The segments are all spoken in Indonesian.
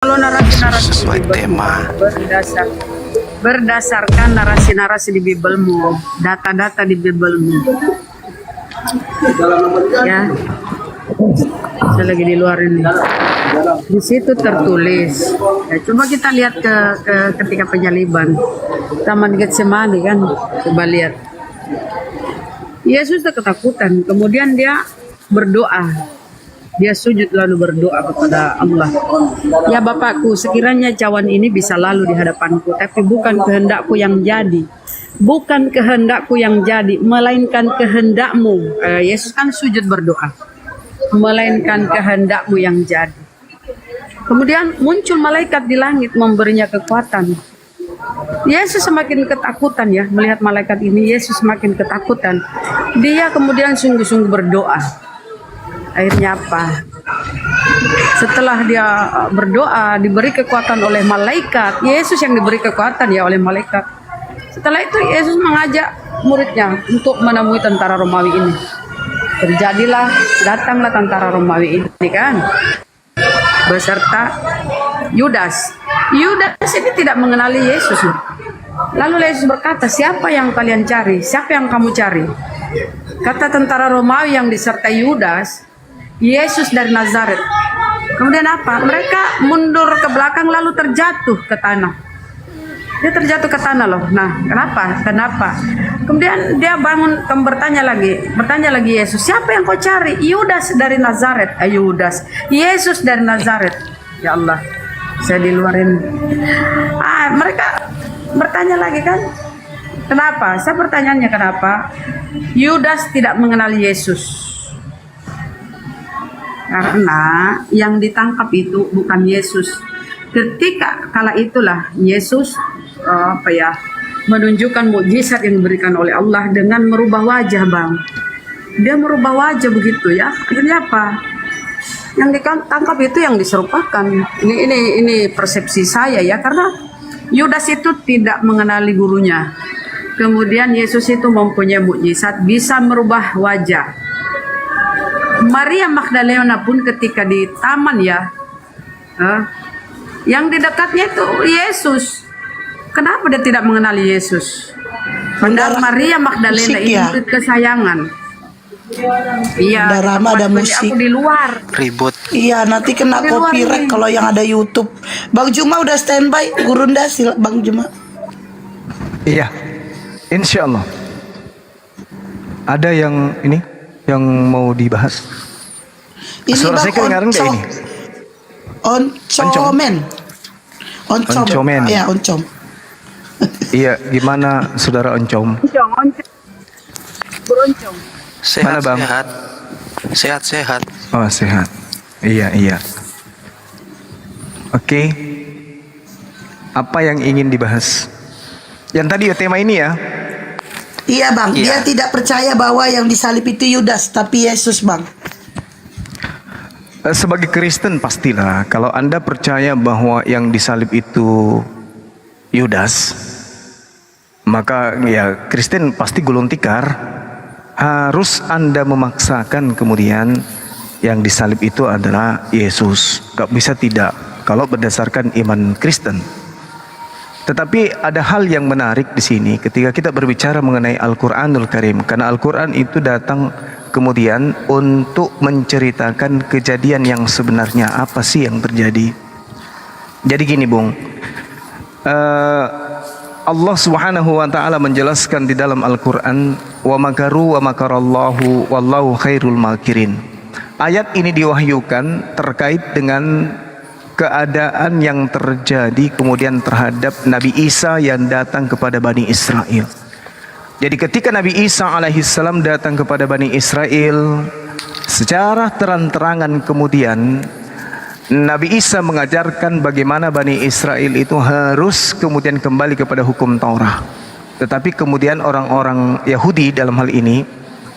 Kalau narasi-narasi sesuai di Bible tema. berdasarkan narasi-narasi di Biblemu, data-data di Biblemu. Ya, saya lagi di luar ini. Di situ tertulis. Ya, coba kita lihat ke ketika penyaliban, Taman Getsemani kan, coba lihat. Yesus ketakutan, kemudian dia berdoa. Dia sujud lalu berdoa kepada Allah. Ya Bapakku, sekiranya cawan ini bisa lalu di hadapanku, tapi bukan kehendakku yang jadi. Bukan kehendakku yang jadi, melainkan kehendakmu. Yesus kan sujud berdoa. Melainkan kehendakmu yang jadi. Kemudian muncul malaikat di langit memberinya kekuatan. Yesus semakin ketakutan ya, melihat malaikat ini, Yesus semakin ketakutan. Dia kemudian sungguh-sungguh berdoa. Akhirnya apa? Setelah dia berdoa, diberi kekuatan oleh malaikat. Yesus yang diberi kekuatan ya oleh malaikat. Setelah itu Yesus mengajak muridnya untuk menemui tentara Romawi ini. Datanglah tentara Romawi ini kan, beserta Yudas. Yudas ini tidak mengenali Yesus. Lalu Yesus berkata, siapa yang kalian cari? Siapa yang kamu cari? Kata tentara Romawi yang disertai Yudas, Yesus dari Nazaret. Kemudian apa? Mereka mundur ke belakang lalu terjatuh ke tanah. Dia terjatuh ke tanah loh. Nah, kenapa? Kemudian dia bangun, bertanya lagi Yesus, siapa yang kau cari? Yudas dari Nazaret. Yudas. Yesus dari Nazaret. Ya Allah, saya di luar ini. Mereka bertanya lagi kan? Kenapa? Saya pertanyaannya kenapa? Yudas tidak mengenal Yesus. Karena yang ditangkap itu bukan Yesus. Ketika kala itulah Yesus menunjukkan mukjizat yang diberikan oleh Allah dengan merubah wajah, Bang. Dia merubah wajah begitu ya. Akhirnya apa? Yang ditangkap itu yang diserupakan. Ini persepsi saya ya, karena Yudas itu tidak mengenali gurunya. Kemudian Yesus itu mempunyai mukjizat bisa merubah wajah. Maria Magdalena pun ketika di taman ya, yang di dekatnya itu Yesus. Kenapa dia tidak mengenali Yesus? Padahal Maria Magdalena itu murid kesayangan. Iya, Rama ada musik. Aku di luar. Ribut. Iya, nanti kena copyright kalau yang ada YouTube. Bang Juma udah standby. Gurunda Bang Juma. Iya, insya Allah. Ada yang yang mau dibahas. Ini Suara saya kedengaran nggak ini? Oncomen. Ya, oncom. Iya, gimana saudara Oncom? Beroncong. Sehat, Mana, Bang? Sehat. Oh, sehat. Iya. Oke. Apa yang ingin dibahas? Yang tadi ya tema ini ya. Iya Bang, dia Iya. tidak percaya bahwa yang disalib itu Yudas, tapi Yesus Bang. Sebagai Kristen pastilah kalau Anda percaya bahwa yang disalib itu Yudas, maka ya Kristen pasti gulung tikar. Harus Anda memaksakan kemudian yang disalib itu adalah Yesus. Gak bisa tidak kalau berdasarkan iman Kristen. Tetapi ada hal yang menarik di sini ketika kita berbicara mengenai Al-Qur'anul Karim, karena Al-Qur'an itu datang kemudian untuk menceritakan kejadian yang sebenarnya apa sih yang terjadi. Jadi gini, Bung. Allah Subhanahu wa taala menjelaskan di dalam Al-Qur'an, wa makaru wa makarallahu wallahu khairul makirin. Ayat ini diwahyukan terkait dengan keadaan yang terjadi kemudian terhadap Nabi Isa yang datang kepada Bani Israel. Jadi ketika Nabi Isa alaihissalam datang kepada Bani Israel, secara terang-terangan kemudian Nabi Isa mengajarkan bagaimana Bani Israel itu harus kemudian kembali kepada hukum Taurat. Tetapi kemudian orang-orang Yahudi dalam hal ini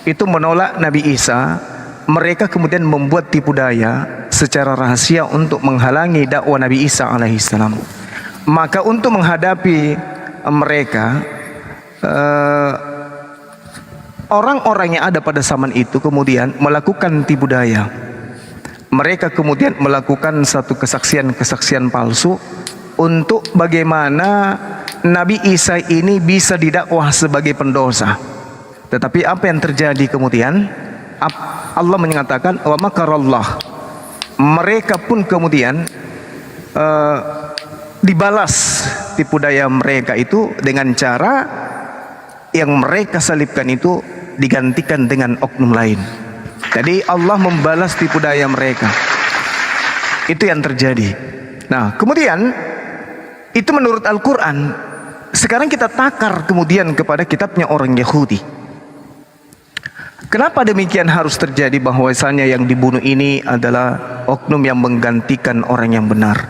itu menolak Nabi Isa. Mereka kemudian membuat tipu daya secara rahasia untuk menghalangi dakwah Nabi Isa alaihissalam. Maka untuk menghadapi mereka, orang-orang yang ada pada zaman itu kemudian melakukan tipu daya. mereka kemudian melakukan satu kesaksian palsu untuk bagaimana Nabi Isa ini bisa didakwah sebagai pendosa. Tetapi apa yang terjadi kemudian? Allah menyatakan wa makarallah. Mereka pun kemudian dibalas tipu daya mereka itu dengan cara yang mereka salibkan itu digantikan dengan oknum lain. Jadi Allah membalas tipu daya mereka. Itu yang terjadi. Nah, kemudian itu menurut Al-Quran. Sekarang kita takar kemudian kepada kitabnya orang Yahudi. Kenapa demikian harus terjadi, bahwasanya yang dibunuh ini adalah oknum yang menggantikan orang yang benar?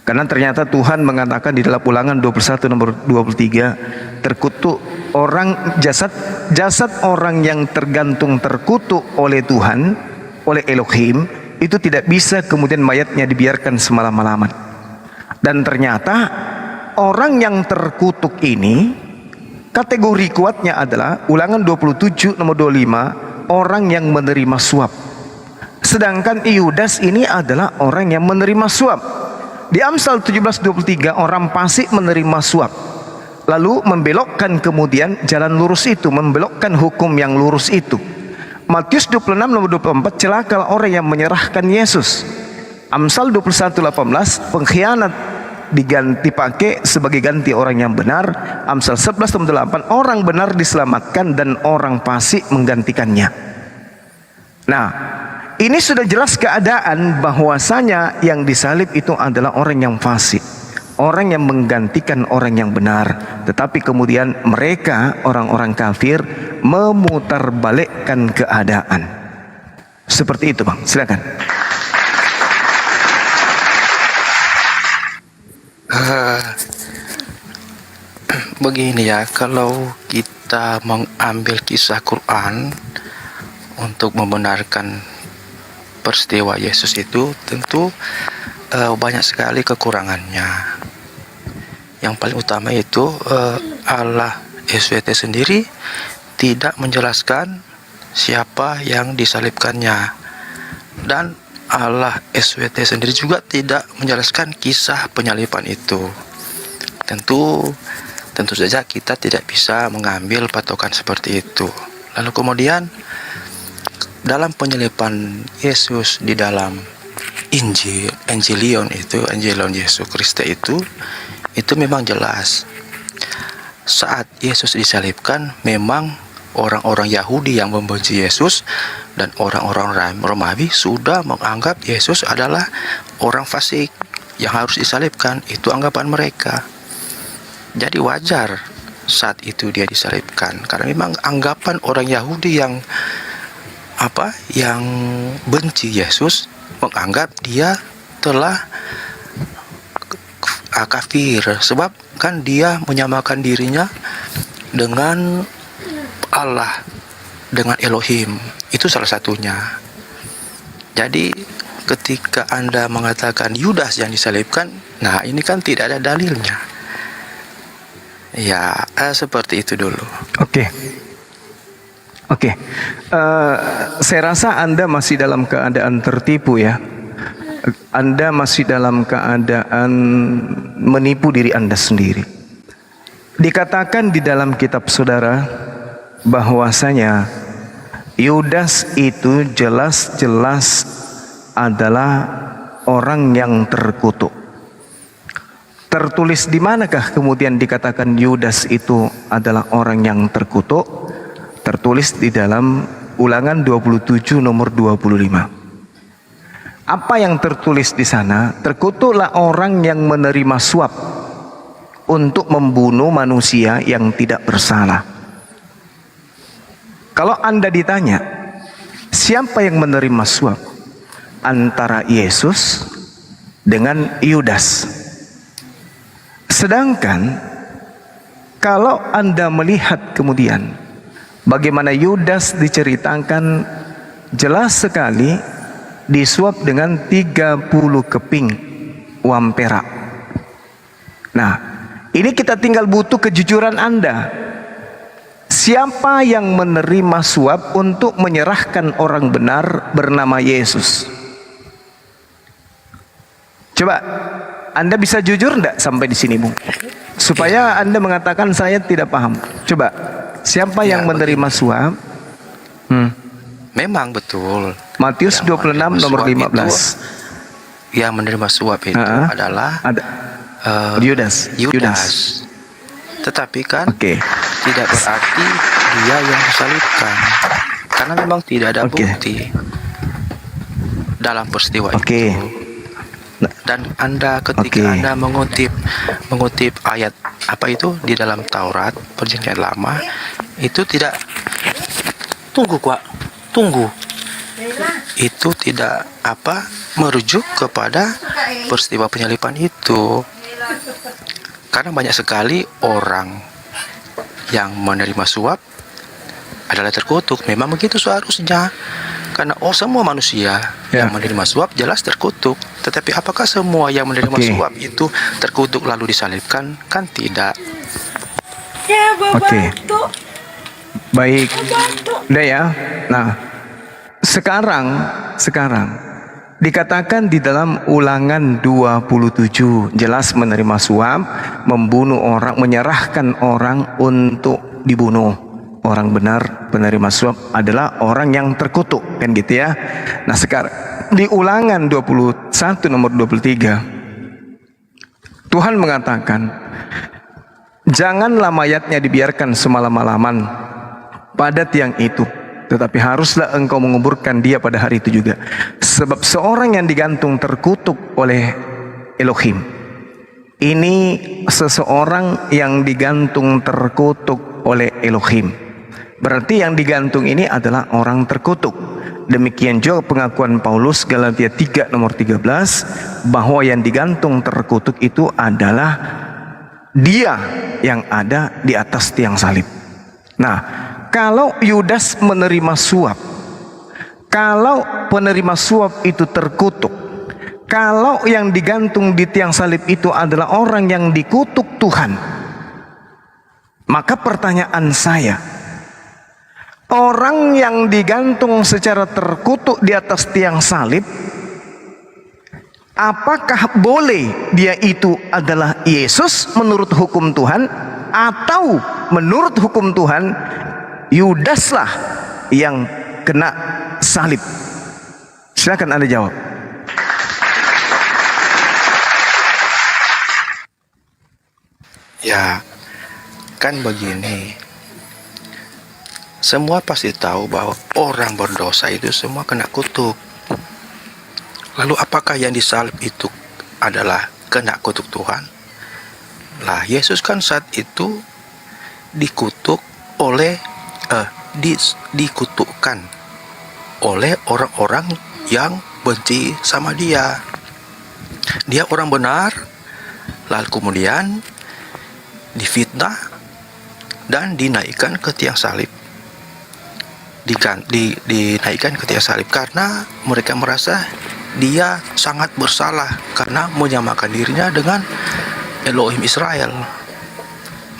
Karena ternyata Tuhan mengatakan di dalam Ulangan 21 nomor 23, terkutuk orang jasad orang yang tergantung terkutuk oleh Tuhan, oleh Elohim, itu tidak bisa kemudian mayatnya dibiarkan semalam-malaman. Dan ternyata orang yang terkutuk ini kategori kuatnya adalah Ulangan 27 nomor 25, orang yang menerima suap. Sedangkan Yudas ini adalah orang yang menerima suap. Di Amsal 17:23, orang fasik menerima suap, lalu membelokkan kemudian jalan lurus itu, membelokkan hukum yang lurus itu. Matius 26 nomor 24, celaka orang yang menyerahkan Yesus. Amsal 21:18, pengkhianat dipakai sebagai ganti orang yang benar. Amsal 11 nomor 8, orang benar diselamatkan dan orang fasik menggantikannya. Nah, ini sudah jelas keadaan bahwasanya yang disalib itu adalah orang yang fasik, orang yang menggantikan orang yang benar. Tetapi kemudian mereka, orang-orang kafir, memutarbalikkan keadaan. Seperti itu, Bang. Silakan. Begini ya, kalau kita mengambil kisah Quran untuk membenarkan peristiwa Yesus itu, tentu banyak sekali kekurangannya. Yang paling utama itu Allah SWT sendiri tidak menjelaskan siapa yang disalibkannya, dan Allah SWT sendiri juga tidak menjelaskan kisah penyaliban itu. Tentu saja kita tidak bisa mengambil patokan seperti itu. Lalu kemudian dalam penyaliban Yesus di dalam Evangelion Yesus Kristus itu memang jelas. Saat Yesus disalibkan, memang orang-orang Yahudi yang membenci Yesus dan orang-orang Romawi sudah menganggap Yesus adalah orang fasik yang harus disalibkan. Itu anggapan mereka. Jadi wajar saat itu dia disalibkan, karena memang anggapan orang Yahudi yang benci Yesus menganggap dia telah kafir, sebab kan dia menyamakan dirinya dengan Allah, dengan Elohim. Itu salah satunya. Jadi ketika Anda mengatakan Yudas yang disalibkan, nah ini kan tidak ada dalilnya. Ya, seperti itu dulu. Oke. Saya rasa Anda masih dalam keadaan tertipu ya. Anda masih dalam keadaan menipu diri Anda sendiri. Dikatakan di dalam kitab saudara bahwasanya Yudas itu jelas-jelas adalah orang yang terkutuk. Tertulis di manakah kemudian dikatakan Yudas itu adalah orang yang terkutuk? Tertulis di dalam Ulangan 27 nomor 25. Apa yang tertulis di sana? Terkutuklah orang yang menerima suap untuk membunuh manusia yang tidak bersalah. Kalau Anda ditanya, siapa yang menerima suap? Antara Yesus dengan Yudas. Sedangkan kalau Anda melihat kemudian bagaimana Yudas diceritakan jelas sekali disuap dengan 30 keping uang perak. Nah, ini kita tinggal butuh kejujuran Anda. Siapa yang menerima suap untuk menyerahkan orang benar bernama Yesus? Coba Anda bisa jujur enggak sampai di sini, Bung? Supaya Anda mengatakan saya tidak paham. Coba, siapa yang menerima suap? Memang betul. Matius Yang 26 menerima nomor suap 15. Yang menerima suap itu adalah Ada Yudas. Yudas. Tetapi kan Oke. tidak berarti dia yang disalibkan. Karena memang tidak ada Oke. bukti dalam peristiwa Oke. itu. Dan ketika Oke. Anda mengutip ayat apa itu di dalam Taurat Perjanjian Lama, itu tidak tunggu. Itu tidak merujuk kepada peristiwa penyaliban itu. Karena banyak sekali orang yang menerima suap adalah terkutuk. Memang begitu seharusnya. Karena semua manusia yang menerima suap jelas terkutuk. Tetapi apakah semua yang menerima suap itu terkutuk lalu disalibkan? Kan tidak. Oke. Baik. Udah ya. Nah, sekarang dikatakan di dalam Ulangan 27 jelas menerima suap, membunuh orang, menyerahkan orang untuk dibunuh. Orang benar penerima suap adalah orang yang terkutuk, kan gitu ya. Nah, sekarang di Ulangan 21 nomor 23 Tuhan mengatakan, janganlah mayatnya dibiarkan semalam-malaman pada tiang itu, tetapi haruslah engkau menguburkan dia pada hari itu juga. Sebab seorang yang digantung terkutuk oleh Elohim. Ini seseorang yang digantung terkutuk oleh Elohim. Berarti yang digantung ini adalah orang terkutuk. Demikian juga pengakuan Paulus Galatia 3 nomor 13 bahwa yang digantung terkutuk itu adalah dia yang ada di atas tiang salib. Nah, kalau Yudas menerima suap, kalau penerima suap itu terkutuk, kalau yang digantung di tiang salib itu adalah orang yang dikutuk Tuhan, maka pertanyaan saya, orang yang digantung secara terkutuk di atas tiang salib, apakah boleh dia itu adalah Yesus menurut hukum Tuhan, atau menurut hukum Tuhan Yudaslah yang kena salib? Silakan Anda jawab. Ya, kan begini. Semua pasti tahu bahwa orang berdosa itu semua kena kutuk. Lalu apakah yang disalib itu adalah kena kutuk Tuhan? Lah, Yesus kan saat itu dikutuk oleh dikutukkan oleh orang-orang yang benci sama dia. Dia orang benar, lalu kemudian difitnah dan dinaikkan ke tiang salib. Dinaikkan ke tiang salib karena mereka merasa dia sangat bersalah karena menyamakan dirinya dengan Elohim Israel.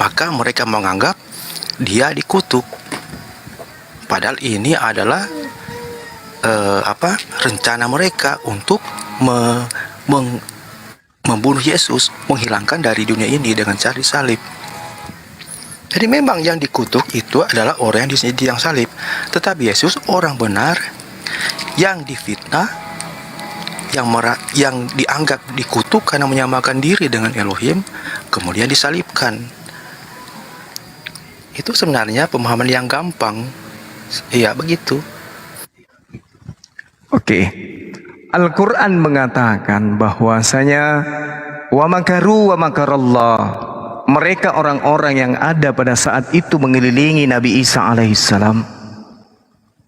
Maka mereka menganggap dia dikutuk. Padahal ini adalah rencana mereka untuk membunuh Yesus, menghilangkan dari dunia ini dengan cara disalib. Jadi memang yang dikutuk itu adalah orang yang di tiang salib. Tetapi Yesus orang benar yang difitnah, yang dianggap dikutuk karena menyamakan diri dengan Elohim, kemudian disalibkan. Itu sebenarnya pemahaman yang gampang. Iya, begitu. Oke. Al-Quran mengatakan bahwasanya wa makaru wa makarallah. Mereka orang-orang yang ada pada saat itu mengelilingi Nabi Isa alaihissalam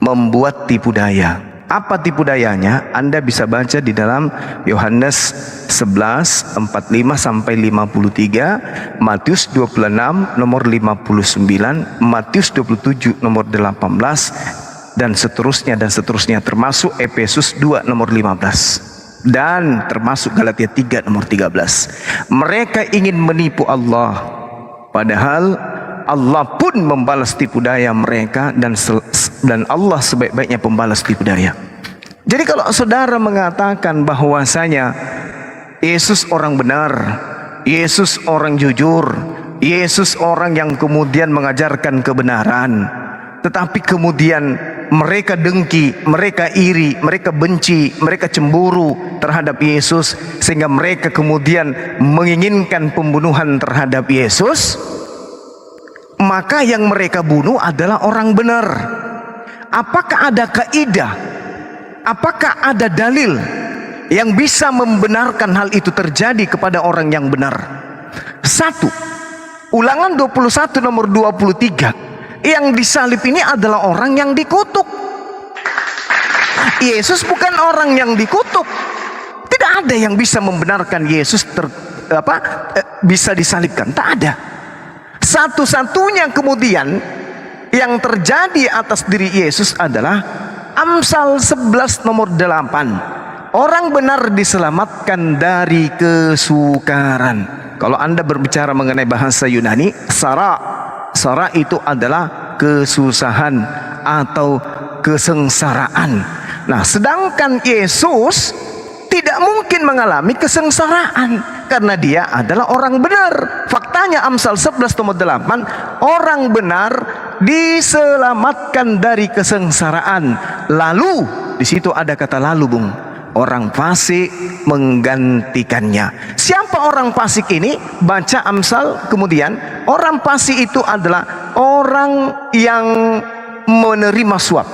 membuat tipu daya. Apa tipu dayanya? Anda bisa baca di dalam Yohanes 11 45 sampai 53, Matius 26 nomor 59, Matius 27 nomor 18 dan seterusnya termasuk Efesus 2 nomor 15. Dan termasuk Galatia 3 nomor 13. Mereka ingin menipu Allah, padahal Allah pun membalas tipu daya mereka, dan Allah sebaik-baiknya pembalas tipu daya. Jadi kalau saudara mengatakan bahwasanya Yesus orang benar, Yesus orang jujur, Yesus orang yang kemudian mengajarkan kebenaran. Tetapi kemudian mereka dengki, mereka iri, mereka benci, mereka cemburu terhadap Yesus, sehingga mereka kemudian menginginkan pembunuhan terhadap Yesus. Maka yang mereka bunuh adalah orang benar. Apakah ada kaidah? Apakah ada dalil yang bisa membenarkan hal itu terjadi kepada orang yang benar? Satu, Ulangan 21 nomor 23. Yang disalib ini adalah orang yang dikutuk. Yesus bukan orang yang dikutuk. Tidak ada yang bisa membenarkan Yesus bisa disalibkan. Tak ada. Satu-satunya kemudian yang terjadi atas diri Yesus adalah Amsal 11 nomor 8. Orang benar diselamatkan dari kesukaran. Kalau Anda berbicara mengenai bahasa Yunani, Sara itu adalah kesusahan atau kesengsaraan. Nah, sedangkan Yesus tidak mungkin mengalami kesengsaraan karena dia adalah orang benar. Faktanya Amsal 11 nomor 8, orang benar diselamatkan dari kesengsaraan. Lalu di situ ada kata lalu, Bung. Orang fasik menggantikannya. Siapa orang fasik ini? Baca Amsal kemudian. Orang fasik itu adalah orang yang menerima suap.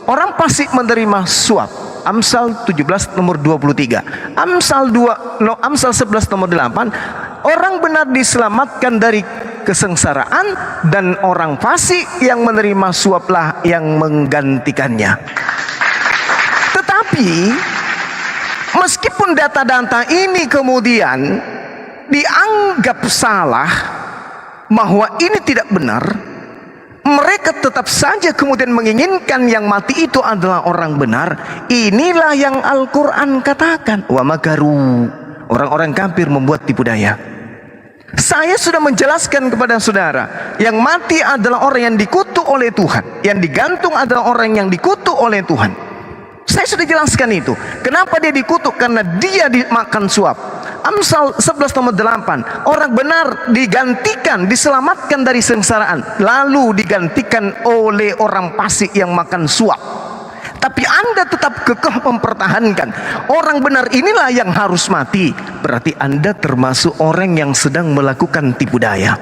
Orang fasik menerima suap. Amsal 17 nomor 23. Amsal 11 nomor 8. Orang benar diselamatkan dari kesengsaraan, dan orang fasik yang menerima suaplah yang menggantikannya. Tetapi meskipun data-data ini kemudian dianggap salah, bahwa ini tidak benar, mereka tetap saja kemudian menginginkan yang mati itu adalah orang benar. Inilah yang Al-Quran katakan, wa makaru, orang-orang kafir membuat tipu daya. Saya sudah menjelaskan kepada saudara, yang mati adalah orang yang dikutuk oleh Tuhan, yang digantung adalah orang yang dikutuk oleh Tuhan. Saya sudah jelaskan itu. Kenapa dia dikutuk? Karena dia dimakan suap. Amsal 11 nomor 8. Orang benar digantikan, diselamatkan dari sengsaraan, lalu digantikan oleh orang fasik yang makan suap. Tapi Anda tetap kekeh mempertahankan orang benar inilah yang harus mati. Berarti Anda termasuk orang yang sedang melakukan tipu daya.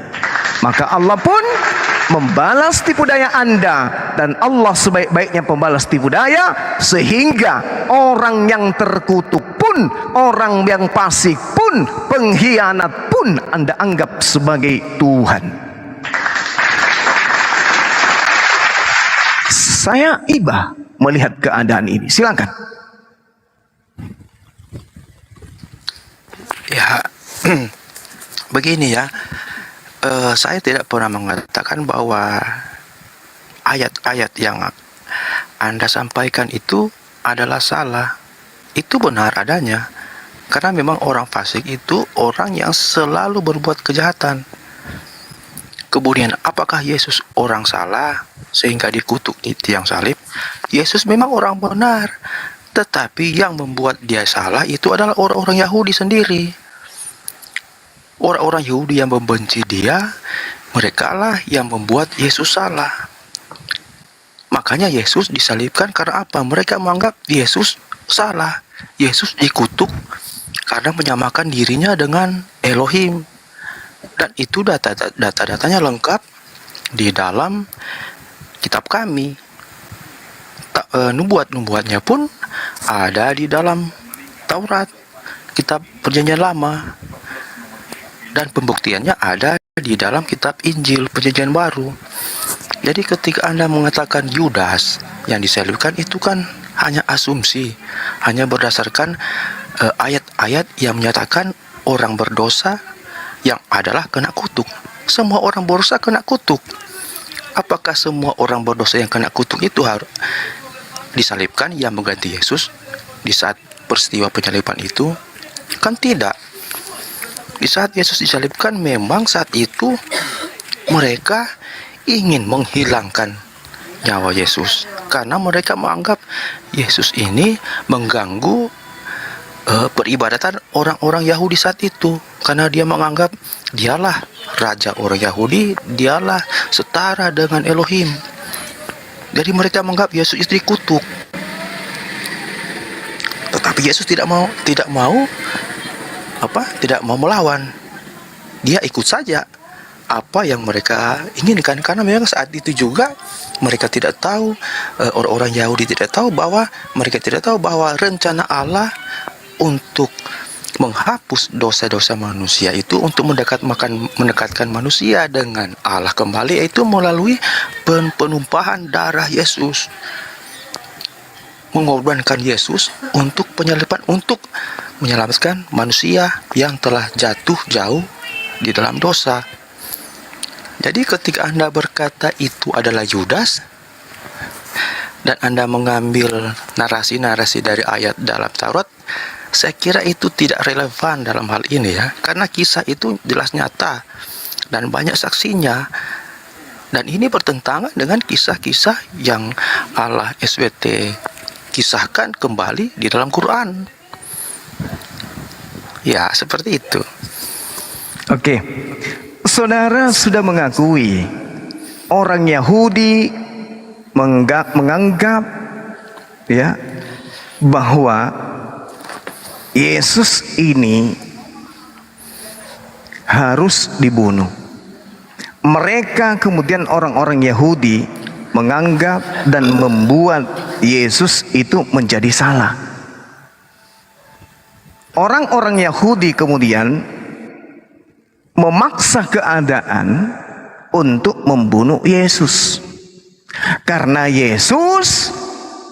Maka Allah pun membalas tipu daya Anda, dan Allah sebaik-baiknya pembalas tipu daya, sehingga orang yang terkutuk pun, orang yang fasik pun, pengkhianat pun Anda anggap sebagai Tuhan. Saya iba melihat keadaan ini. Silakan. Ya, begini ya. Saya tidak pernah mengatakan bahwa ayat-ayat yang Anda sampaikan itu adalah salah. Itu benar adanya. Karena memang orang fasik itu orang yang selalu berbuat kejahatan. Kemudian apakah Yesus orang salah sehingga dikutuk di tiang salib? Yesus memang orang benar, tetapi yang membuat dia salah itu adalah orang-orang Yahudi sendiri. Orang-orang Yahudi yang membenci dia, mereka lah yang membuat Yesus salah. Makanya Yesus disalibkan karena apa? Mereka menganggap Yesus salah. Yesus dikutuk karena menyamakan dirinya dengan Elohim. Dan itu data-datanya lengkap di dalam kitab kami. Nubuat-nubuatnya pun ada di dalam Taurat, kitab Perjanjian Lama. Dan pembuktiannya ada di dalam kitab Injil Perjanjian Baru. Jadi ketika Anda mengatakan Yudas yang disalibkan, itu kan hanya asumsi, hanya berdasarkan ayat-ayat yang menyatakan orang berdosa yang adalah kena kutuk. Semua orang berdosa kena kutuk. Apakah semua orang berdosa yang kena kutuk itu harus disalibkan yang mengganti Yesus di saat peristiwa penyaliban itu? Kan tidak. Di saat Yesus disalibkan, memang saat itu mereka ingin menghilangkan nyawa Yesus, karena mereka menganggap Yesus ini mengganggu peribadatan orang-orang Yahudi saat itu, karena dia menganggap dialah raja orang Yahudi, dialah setara dengan Elohim. Jadi mereka menganggap Yesus itu dikutuk. Tetapi Yesus tidak mau melawan. Dia ikut saja apa yang mereka inginkan, karena memang saat itu juga mereka tidak tahu, orang-orang Yahudi tidak tahu bahwa rencana Allah untuk menghapus dosa-dosa manusia itu, untuk mendekatkan manusia dengan Allah kembali, yaitu melalui penumpahan darah Yesus, mengorbankan Yesus untuk penyaliban, untuk menyelamatkan manusia yang telah jatuh jauh di dalam dosa. Jadi ketika Anda berkata itu adalah Yudas, dan Anda mengambil narasi-narasi dari ayat dalam Taurat, saya kira itu tidak relevan dalam hal ini ya, karena kisah itu jelas nyata dan banyak saksinya, dan ini bertentangan dengan kisah-kisah yang Allah SWT kisahkan kembali di dalam Quran. Ya, seperti itu. Oke, saudara sudah mengakui orang Yahudi menganggap ya bahwa Yesus ini harus dibunuh. Mereka kemudian orang-orang Yahudi menganggap dan membuat Yesus itu menjadi salah. Orang-orang Yahudi kemudian memaksa keadaan untuk membunuh Yesus, karena Yesus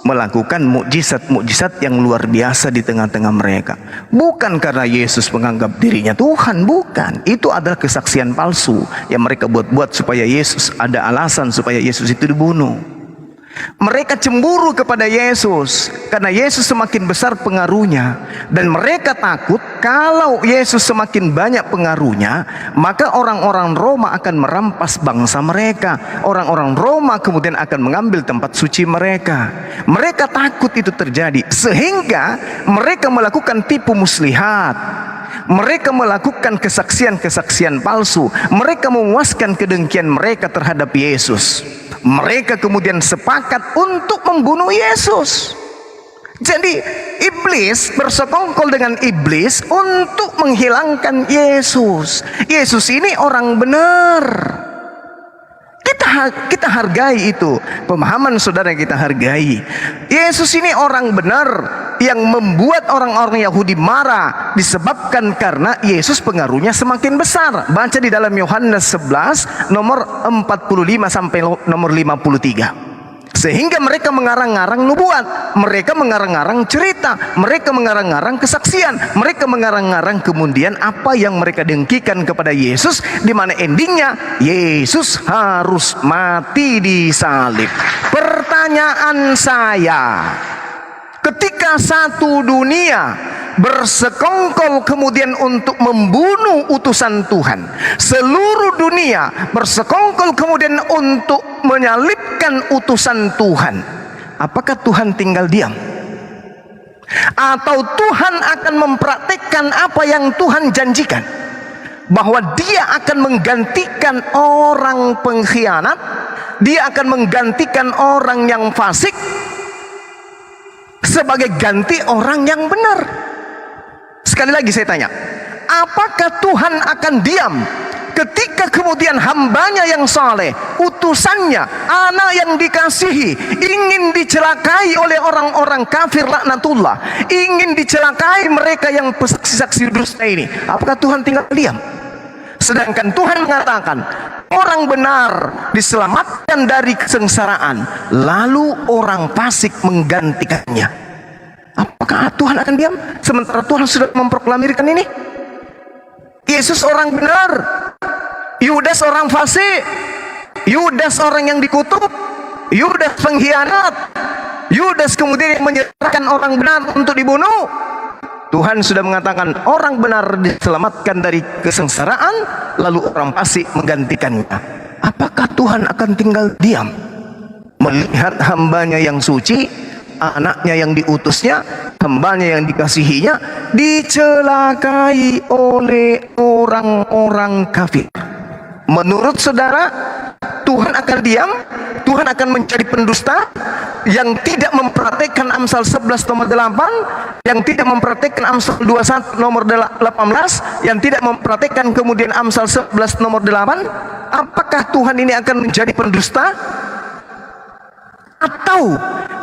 melakukan mukjizat-mukjizat yang luar biasa di tengah-tengah mereka. Bukan karena Yesus menganggap dirinya Tuhan, bukan. Itu adalah kesaksian palsu yang mereka buat-buat supaya Yesus, ada alasan supaya Yesus itu dibunuh. Mereka cemburu kepada Yesus karena Yesus semakin besar pengaruhnya, dan mereka takut kalau Yesus semakin banyak pengaruhnya, maka orang-orang Roma akan merampas bangsa mereka. Orang-orang Roma kemudian akan mengambil tempat suci mereka. Mereka takut itu terjadi, sehingga mereka melakukan tipu muslihat. Mereka melakukan kesaksian-kesaksian palsu. Mereka memuaskan kedengkian mereka terhadap Yesus. Mereka kemudian sepakat untuk membunuh Yesus. Jadi iblis bersekongkol dengan iblis untuk menghilangkan Yesus. Yesus ini orang benar. Kita hargai itu. Pemahaman saudara kita hargai. Yesus ini orang benar yang membuat orang-orang Yahudi marah disebabkan karena Yesus pengaruhnya semakin besar. Baca di dalam Yohanes 11 nomor 45 sampai nomor 53. Sehingga mereka mengarang-arang nubuat, mereka mengarang-arang cerita, mereka mengarang-arang kesaksian, mereka mengarang-arang kemudian apa yang mereka dengkikan kepada Yesus, di mana endingnya Yesus harus mati di salib. Pertanyaan saya, ketika satu dunia bersekongkol kemudian untuk membunuh utusan Tuhan, seluruh dunia bersekongkol kemudian untuk menyalibkan utusan Tuhan, apakah Tuhan tinggal diam? Atau Tuhan akan mempraktikkan apa yang Tuhan janjikan, bahwa Dia akan menggantikan orang pengkhianat, Dia akan menggantikan orang yang fasik sebagai ganti orang yang benar? Sekali lagi saya tanya, apakah Tuhan akan diam ketika kemudian hambanya yang saleh, utusannya, anak yang dikasihi, ingin dicelakai oleh orang-orang kafir laknatullah, ingin dicelakai mereka yang saksi dusta ini? Apakah Tuhan tinggal diam? Sedangkan Tuhan mengatakan orang benar diselamatkan dari kesengsaraan, lalu orang fasik menggantikannya. Apakah Tuhan akan diam sementara Tuhan sudah memproklamirkan ini? Yesus orang benar, Yudas orang fasik, Yudas orang yang dikutuk, Yudas pengkhianat, Yudas kemudian yang menyerahkan orang benar untuk dibunuh. Tuhan sudah mengatakan orang benar diselamatkan dari kesengsaraan, lalu orang fasik menggantikannya. Apakah Tuhan akan tinggal diam melihat hambanya yang suci anaknya yang diutusnya, hambanya yang dikasihinya, dicelakai oleh orang-orang kafir. Menurut saudara, Tuhan akan diam? Tuhan akan menjadi pendusta yang tidak mempraktekkan Amsal 11 nomor 8, yang tidak mempraktekkan Amsal 21 nomor 18, yang tidak mempraktekkan kemudian Amsal 11 nomor 8? Apakah Tuhan ini akan menjadi pendusta? Atau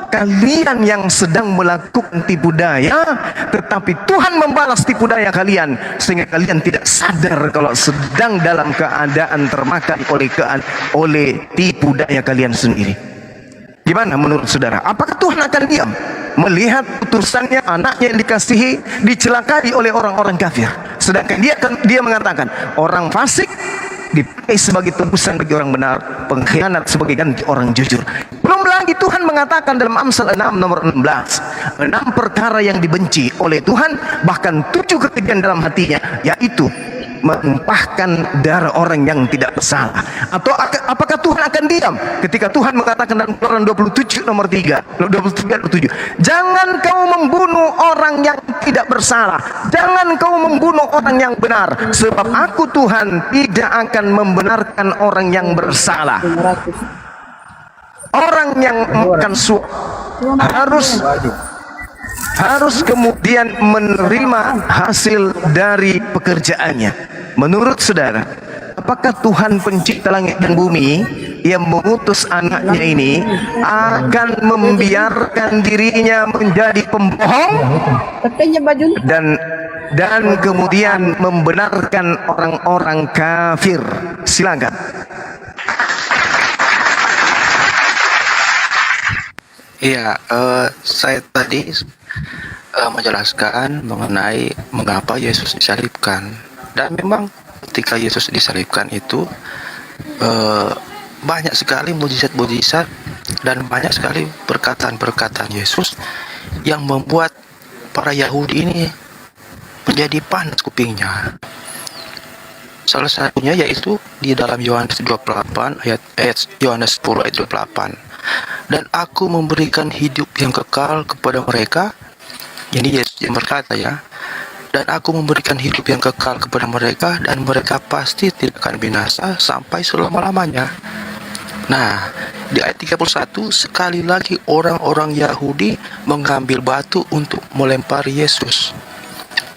kalian yang sedang melakukan tipu daya, tetapi Tuhan membalas tipu daya kalian sehingga kalian tidak sadar kalau sedang dalam keadaan termakan oleh tipu daya kalian sendiri. Gimana menurut saudara? Apakah Tuhan akan diam melihat utusannya, anaknya yang dikasihi dicelakai oleh orang-orang kafir? Sedangkan dia mengatakan orang fasik dipakai sebagai tebusan bagi orang benar, pengkhianat sebagai ganti orang jujur. Belum lagi Tuhan mengatakan dalam Amsal 6 nomor 16, 6 perkara yang dibenci oleh Tuhan, bahkan 7 kekejian dalam hatinya, yaitu menumpahkan darah orang yang tidak bersalah. Atau apakah Tuhan akan diam ketika Tuhan mengatakan dalam Quran 27 nomor 3, 23 jangan kau membunuh orang yang tidak bersalah, jangan kau membunuh orang yang benar, sebab aku Tuhan tidak akan membenarkan orang yang bersalah. Orang yang akan harus kemudian menerima hasil dari pekerjaannya. Menurut saudara, apakah Tuhan pencipta langit dan bumi yang mengutus anaknya ini akan membiarkan dirinya menjadi pembohong dan kemudian membenarkan orang-orang kafir? Silakan. Iya, saya tadi menjelaskan mengenai mengapa Yesus disalibkan. Dan memang ketika Yesus disalibkan itu banyak sekali mujizat-mujizat dan banyak sekali perkataan-perkataan Yesus yang membuat para Yahudi ini menjadi panas kupingnya. Salah satunya yaitu di dalam Yohanes 28 Yohanes 10 ayat 28. Dan aku memberikan hidup yang kekal kepada mereka. Ini Yesus yang berkata ya. Dan aku memberikan hidup yang kekal kepada mereka, dan mereka pasti tidak akan binasa sampai selama-lamanya. Nah, di ayat 31 sekali lagi orang-orang Yahudi mengambil batu untuk melempari Yesus.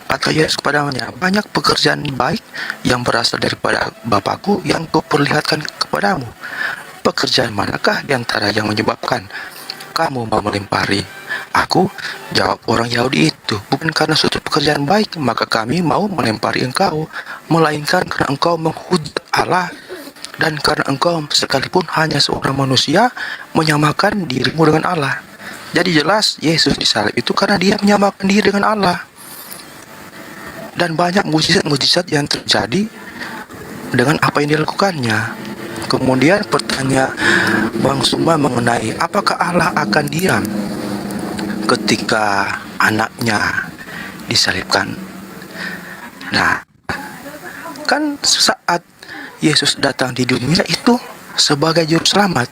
Kata Yesus kepadanya, banyak pekerjaan baik yang berasal daripada Bapakku yang kuperlihatkan kepadamu. Pekerjaan manakah di antara yang menyebabkan kamu mau melempari aku? Jawab orang Yahudi itu, bukan karena suatu pekerjaan baik maka kami mau melempari engkau, melainkan karena engkau menghujat Allah, dan karena engkau sekalipun hanya seorang manusia menyamakan dirimu dengan Allah. Jadi jelas Yesus disalib itu karena dia menyamakan diri dengan Allah. Dan banyak mujizat-mujizat yang terjadi dengan apa yang dilakukannya. Kemudian pertanyaan Bang Suma mengenai apakah Allah akan diam ketika anaknya disalibkan. Nah, kan saat Yesus datang di dunia itu sebagai juru selamat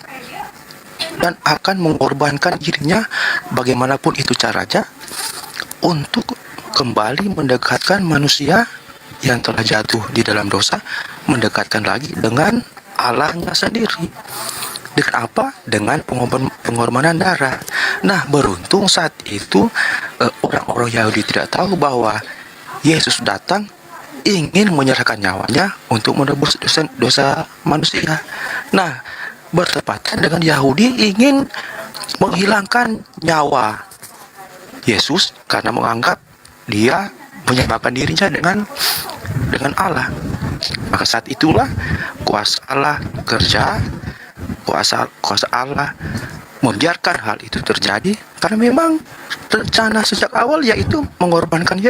dan akan mengorbankan dirinya bagaimanapun itu caranya untuk kembali mendekatkan manusia yang telah jatuh di dalam dosa, mendekatkan lagi dengan Allahnya sendiri. Dengan apa? Dengan pengorbanan darah. Nah, beruntung saat itu orang-orang Yahudi tidak tahu bahwa Yesus datang ingin menyerahkan nyawanya untuk menebus dosa manusia. Nah, bertepatan dengan Yahudi ingin menghilangkan nyawa Yesus karena menganggap dia menyamakan dirinya dengan Allah. Maka saat itulah kuasa Allah bekerja, kuasa Allah membiarkan hal itu terjadi karena memang rencana sejak awal yaitu mengorbankan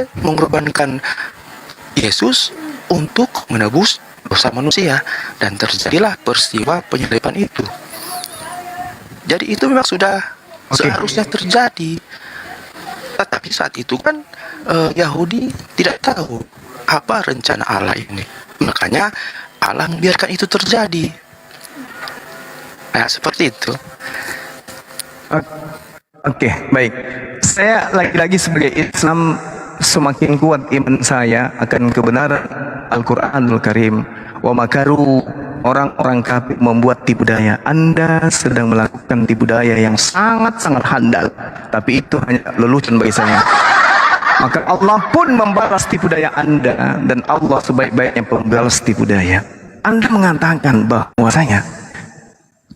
Yesus untuk menebus dosa manusia, dan terjadilah peristiwa penyaliban itu. Jadi itu memang sudah seharusnya terjadi. Tetapi saat itu kan Yahudi tidak tahu apa rencana Allah ini. Makanya Allah membiarkan itu terjadi. Nah, seperti itu. Oke, baik. Saya lagi-lagi sebagai Islam semakin kuat iman saya akan kebenaran Al-Quranul Karim. Wa makaru, orang-orang kafir membuat tipu daya. Anda sedang melakukan tipu daya yang sangat-sangat handal, tapi itu hanya lelucon bagi saya. Maka Allah pun membalas tipu daya Anda, dan Allah sebaik-baiknya pembalas tipu daya. Anda mengatakan bahwasanya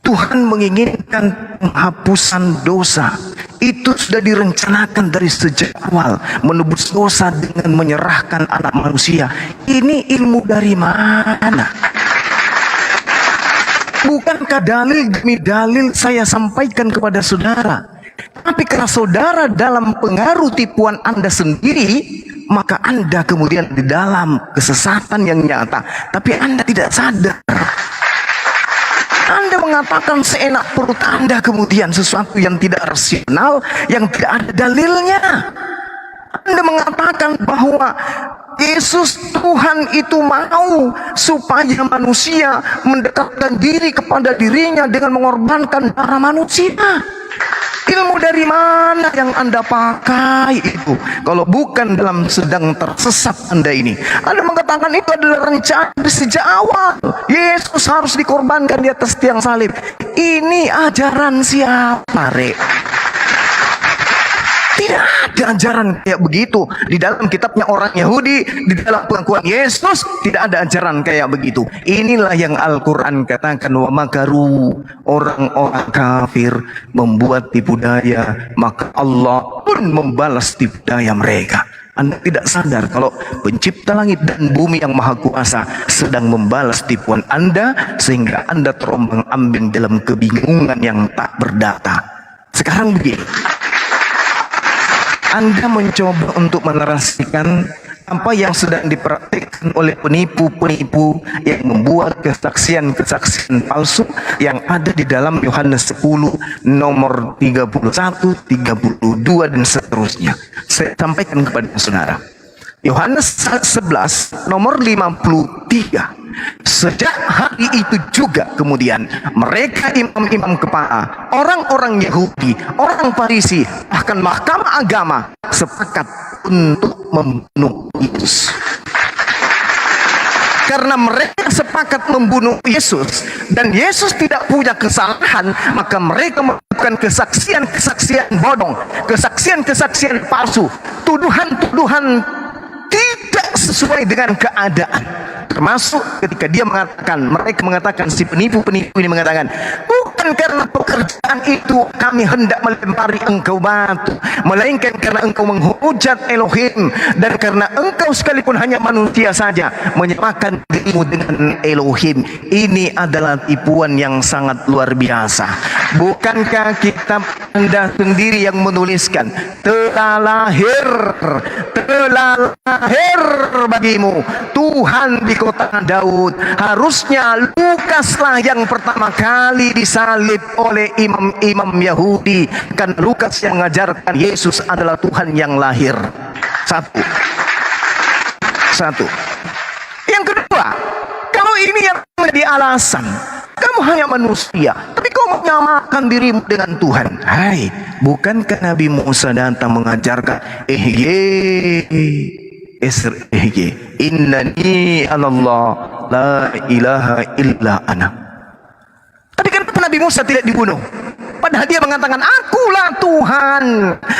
Tuhan menginginkan penghapusan dosa. Itu sudah direncanakan dari sejak awal. Menebus dosa dengan menyerahkan anak manusia. Ini ilmu dari mana? Bukankah dalil demi dalil saya sampaikan kepada saudara? Tapi karena saudara dalam pengaruh tipuan Anda sendiri, maka Anda kemudian di dalam kesesatan yang nyata. Tapi Anda tidak sadar. Anda mengatakan seenak perut Anda kemudian sesuatu yang tidak rasional, yang tidak ada dalilnya. Anda mengatakan bahwa Yesus Tuhan itu mau supaya manusia mendekatkan diri kepada dirinya dengan mengorbankan darah manusia. Ilmu dari mana yang Anda pakai itu? Kalau bukan dalam sedang tersesat Anda ini. Anda mengatakan itu adalah rencana sejak awal. Yesus harus dikorbankan di atas tiang salib. Ini ajaran siapa, Rek? Tidak ada ajaran kayak begitu di dalam kitabnya orang Yahudi, di dalam pengakuan Yesus tidak ada ajaran kayak begitu. Inilah yang Al-Quran katakan, wa makaru, orang-orang kafir membuat tipu daya, maka Allah pun membalas tipu daya mereka. Anda tidak sadar kalau pencipta langit dan bumi yang maha kuasa sedang membalas tipuan Anda, sehingga Anda terombang-ambing dalam kebingungan yang tak berdata. Sekarang begini, Anda mencoba untuk menarasikan apa yang sedang dipraktikkan oleh penipu-penipu yang membuat kesaksian-kesaksian palsu yang ada di dalam Yohanes 10 nomor 31, 32 dan seterusnya. Saya sampaikan kepada saudara. Yohanes 11 nomor 53. Sejak hari itu juga kemudian mereka imam-imam kepala, orang-orang Yahudi, orang Farisi, bahkan mahkamah agama sepakat untuk membunuh Yesus. Karena mereka sepakat membunuh Yesus dan Yesus tidak punya kesalahan, maka mereka melakukan kesaksian-kesaksian bodong, kesaksian-kesaksian palsu, tuduhan-tuduhan tidak sesuai dengan keadaan. Termasuk ketika dia mengatakan, mereka mengatakan, si penipu-penipu ini mengatakan, bukan karena pekerjaan itu kami hendak melempari engkau batu, melainkan karena engkau menghujat Elohim, dan karena engkau sekalipun hanya manusia saja menyamakan dirimu dengan Elohim. Ini adalah tipuan yang sangat luar biasa. Bukankah kitab Anda sendiri yang menuliskan, telah lahir bagimu Tuhan di kota Daud. Harusnya Lukaslah yang pertama kali disalib oleh imam-imam Yahudi, kan Lukas yang mengajarkan Yesus adalah Tuhan yang lahir. Satu. Yang kedua, kalau ini yang menjadi alasan, kamu hanya manusia, tapi kau menyamakan dirimu dengan Tuhan. Hai, bukankah Nabi Musa datang mengajarkan innani anallah la ilaha illa ana. Tapi kenapa Nabi Musa tidak dibunuh? Padahal dia mengatakan, akulah Tuhan,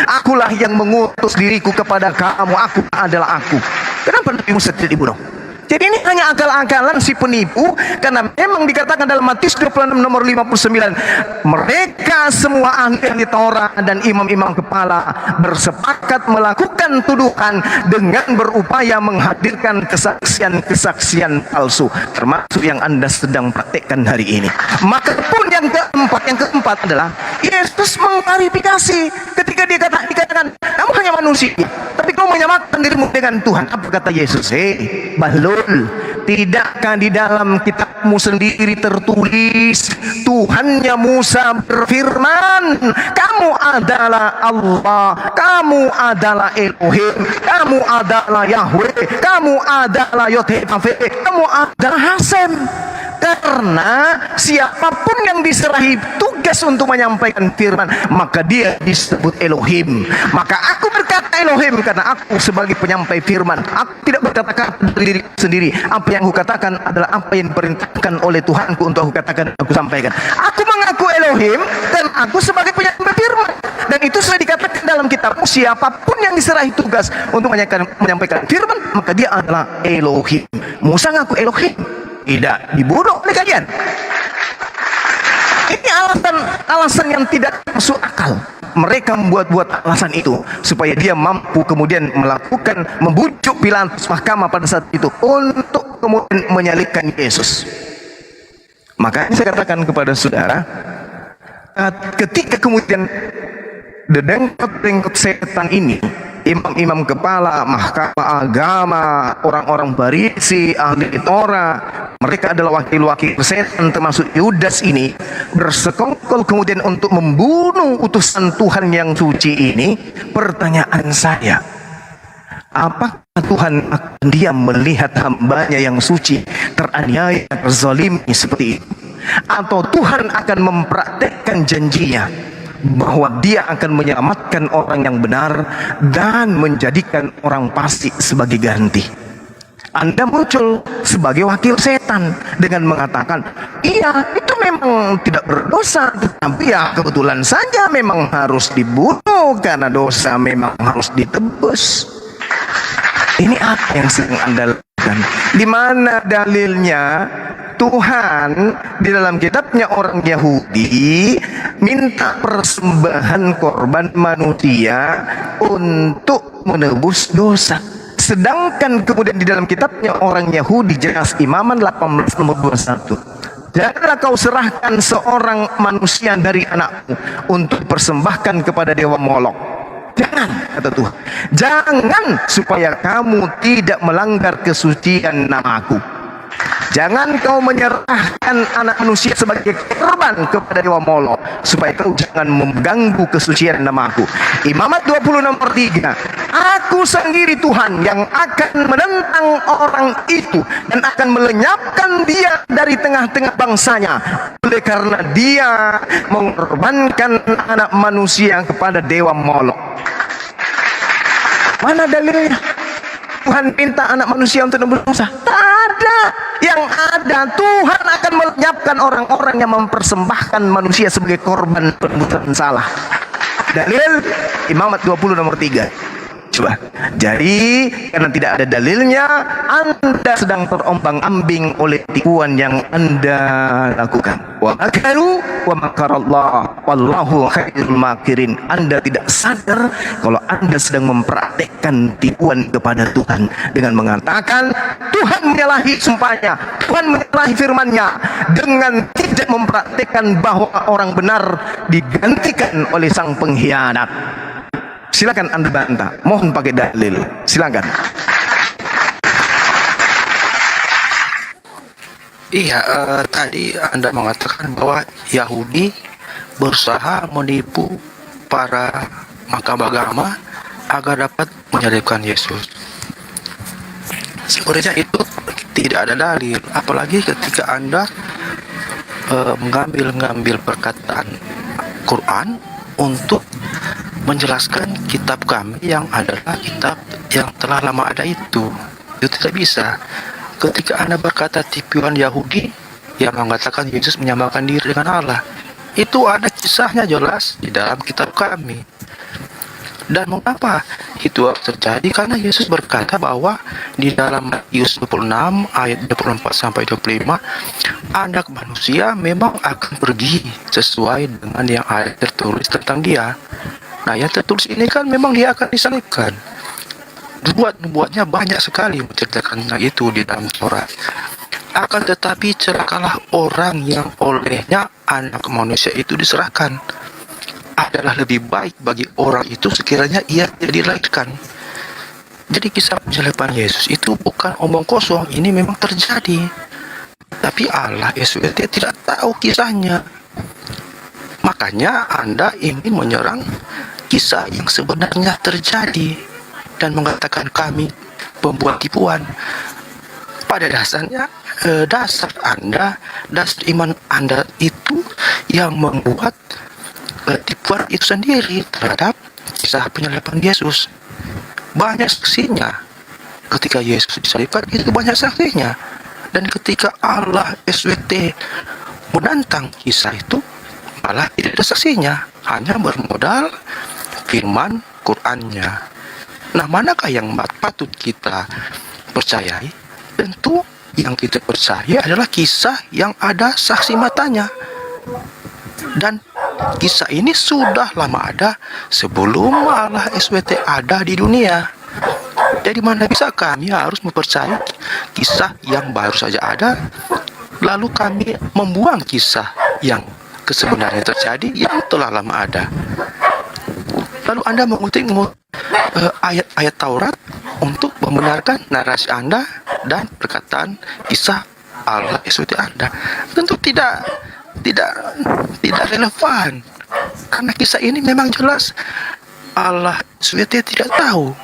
akulah yang mengutus diriku kepada kamu, aku adalah aku. Kenapa Nabi Musa tidak dibunuh? Jadi ini hanya akal-akalan si penipu, karena memang dikatakan dalam Matius 26 nomor 59, mereka semua ahli Taurat dan imam-imam kepala bersepakat melakukan tuduhan dengan berupaya menghadirkan kesaksian-kesaksian palsu, termasuk yang Anda sedang praktekkan hari ini. Maka pun yang keempat adalah Yesus mengklarifikasi ketika dia dikatakan, kamu hanya manusia, tapi kamu menyamakan dirimu dengan Tuhan. Apa kata Yesus? Bahlul, tidakkah di dalam kitabmu sendiri tertulis, Tuhannya Musa berfirman, kamu adalah Allah, kamu adalah Elohim, kamu adalah Yahweh, kamu adalah Yotevave, kamu adalah Hasem. Karena siapapun yang diserahi tugas untuk menyampaikan firman, maka dia disebut Elohim. Maka aku berkata Elohim karena aku sebagai penyampai firman. Aku tidak berkata-kata dari diri sendiri. Apa yang aku katakan adalah apa yang diperintahkan oleh Tuhanku untuk aku katakan, aku sampaikan. Aku mengaku Elohim dan aku sebagai penyampai firman. Dan itu sudah dikatakan dalam kitab, siapapun yang diserahi tugas untuk menyampaikan firman, maka dia adalah Elohim. Musa ngaku Elohim, tidak dibunuh oleh kalian. Ini alasan yang tidak masuk akal. Mereka membuat-buat alasan itu supaya dia mampu kemudian membujuk Pilatus mahkamah pada saat itu untuk kemudian menyalibkan Yesus. Makanya saya katakan kepada saudara, ketika kemudian dedengkot setan ini, imam-imam kepala mahkamah agama, orang-orang Farisi, ahli Torah, mereka adalah wakil-wakil setan termasuk Yudas ini, bersekongkol kemudian untuk membunuh utusan Tuhan yang suci ini. Pertanyaan saya, apakah Tuhan akan diam melihat hambanya yang suci teraniaya, terzalimi seperti itu? Atau Tuhan akan mempraktekkan janjinya bahwa dia akan menyelamatkan orang yang benar dan menjadikan orang fasik sebagai ganti? Anda muncul sebagai wakil setan dengan mengatakan, iya itu memang tidak berdosa, tetapi ya kebetulan saja memang harus dibunuh karena dosa memang harus ditebus. Ini apa yang sedang Anda lakukan? Di mana dalilnya Tuhan di dalam kitabnya orang Yahudi minta persembahan korban manusia untuk menebus dosa? Sedangkan kemudian di dalam kitabnya orang Yahudi jelas Imaman 18 nomor 21, janganlah kau serahkan seorang manusia dari anakmu untuk persembahkan kepada dewa Molok. Jangan, kata Tuhan, jangan, supaya kamu tidak melanggar kesucian namaku. Jangan kau menyerahkan anak manusia sebagai korban kepada dewa Molok, supaya kau jangan mengganggu kesucian namaku. Imamat 20 nomor 3, aku sendiri Tuhan yang akan menentang orang itu dan akan melenyapkan dia dari tengah-tengah bangsanya, oleh karena dia mengorbankan anak manusia kepada dewa Molok. Mana dalilnya? Tuhan minta anak manusia untuk menebus dosa? Tak ada. Yang ada, Tuhan akan melenyapkan orang-orang yang mempersembahkan manusia sebagai korban penebusan salah. Dalil Imamat 20 nomor 3. Coba. Jadi karena tidak ada dalilnya, Anda sedang terombang-ambing oleh tipuan yang Anda lakukan. Wa makaru wa makarallah wallahu khairul makirin. Anda tidak sadar kalau Anda sedang mempraktekkan tipuan kepada Tuhan dengan mengatakan Tuhan menyalahi sumpahnya, Tuhan menyalahi firman-Nya dengan tidak mempraktekkan bahwa orang benar digantikan oleh sang pengkhianat. Silakan Anda bantah, mohon pakai dalil. Silakan. Iya, tadi Anda mengatakan bahwa Yahudi berusaha menipu para mahkamah agama agar dapat menyalibkan Yesus. Sebenarnya itu tidak ada dalil, apalagi ketika Anda mengambil perkataan Quran untuk menjelaskan kitab kami yang adalah kitab yang telah lama ada itu tidak bisa. Ketika Anda berkata tipuan Yahudi yang mengatakan Yesus menyamakan diri dengan Allah, itu ada kisahnya jelas di dalam kitab kami. Dan mengapa itu terjadi? Karena Yesus berkata bahwa di dalam Matius 26 ayat 24 sampai 25, anak manusia memang akan pergi sesuai dengan yang ada tertulis tentang dia. Nah, yang tertulis ini kan memang dia akan disalibkan. Nubuatnya banyak sekali menceritakan itu di dalam Torah. Akan tetapi celakalah orang yang olehnya anak manusia itu diserahkan. Adalah lebih baik bagi orang itu sekiranya ia tidak dilahirkan. Jadi kisah penyaliban Yesus itu bukan omong kosong, ini memang terjadi. Tapi Allah SWT tidak tahu kisahnya. Makanya Anda ingin menyerang kisah yang sebenarnya terjadi dan mengatakan kami pembuat tipuan. Pada dasarnya dasar Anda dasar iman Anda itu yang membuat tipuan itu sendiri terhadap kisah penyaliban Yesus. Banyak saksinya. Ketika Yesus disalibkan itu banyak saksinya. Dan ketika Allah SWT menantang kisah itu, malah tidak ada saksinya, hanya bermodal firman Qur'annya. Nah, manakah yang patut kita percayai? Tentu yang kita percaya adalah kisah yang ada saksi matanya. Dan kisah ini sudah lama ada sebelum Allah SWT ada di dunia. Jadi mana bisa kami harus mempercayai kisah yang baru saja ada, lalu kami membuang kisah yang kesebenarnya terjadi yang telah lama ada. Lalu Anda mengutip ayat-ayat Taurat untuk membenarkan narasi Anda dan perkataan kisah Allah SWT Anda. Tentu tidak relevan, karena kisah ini memang jelas Allah SWT tidak tahu.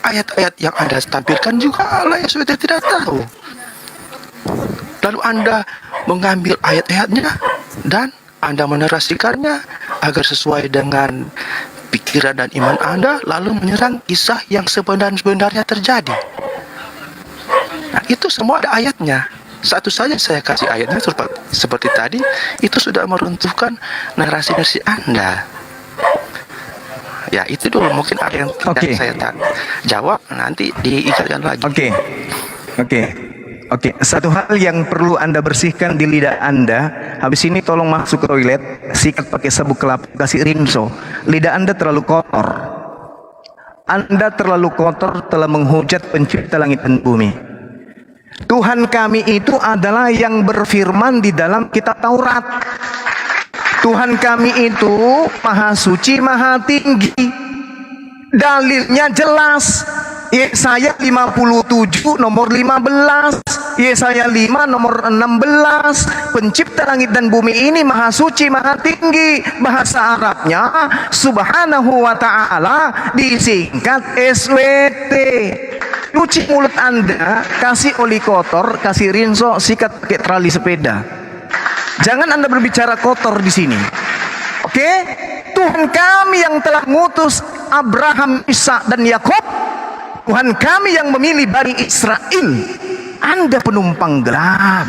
Ayat-ayat yang Anda tampilkan juga Allah SWT tidak tahu. Lalu Anda mengambil ayat-ayatnya dan Anda menarasikannya agar sesuai dengan pikiran dan iman Anda, lalu menyerang kisah yang sebenarnya terjadi. Nah, itu semua ada ayatnya. Satu saja saya kasih ayatnya seperti tadi, itu sudah meruntuhkan narasi-narasi Anda. Ya, itu dulu mungkin ada yang tidak saya jawab, nanti diikatkan lagi. Oke. Satu hal yang perlu Anda bersihkan di lidah Anda. Habis ini tolong masuk ke toilet, sikat pakai sabuk kelapa, kasih rinso. Lidah Anda terlalu kotor. Anda terlalu kotor telah menghujat pencipta langit dan bumi. Tuhan kami itu adalah yang berfirman di dalam kitab Taurat. Tuhan kami itu maha suci, maha tinggi. Dalilnya jelas. Yesaya 57 nomor 15, Yesaya 5 nomor 16. Pencipta langit dan bumi ini maha suci, maha tinggi. Bahasa Arabnya subhanahu wa ta'ala, disingkat SWT. Cuci mulut Anda, kasih oli kotor, kasih rinso, sikat pakai tali sepeda. Jangan Anda berbicara kotor di sini. Oke? Tuhan kami yang telah mengutus Abraham, Ishak dan Yakub. Tuhan kami yang memilih Bani Israel. Anda penumpang gelap.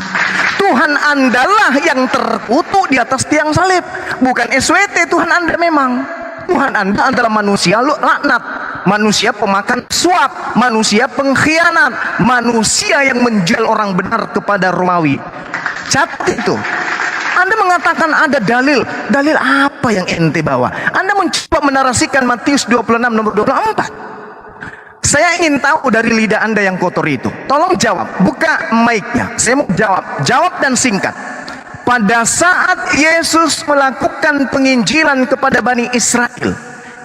Tuhan Anda lah yang terkutuk di atas tiang salib, bukan SWT. Tuhan Anda memang. Tuhan Anda adalah manusia laknat, manusia pemakan suap, manusia pengkhianat, manusia yang menjual orang benar kepada Romawi. Catat itu. Anda mengatakan ada dalil. Dalil apa yang ente bawa? Anda mencoba menarasikan Matius 26 nomor 24. Saya ingin tahu dari lidah Anda yang kotor itu. Tolong jawab. Buka mic-nya. Saya mau jawab. Jawab dan singkat. Pada saat Yesus melakukan penginjilan kepada Bani Israel,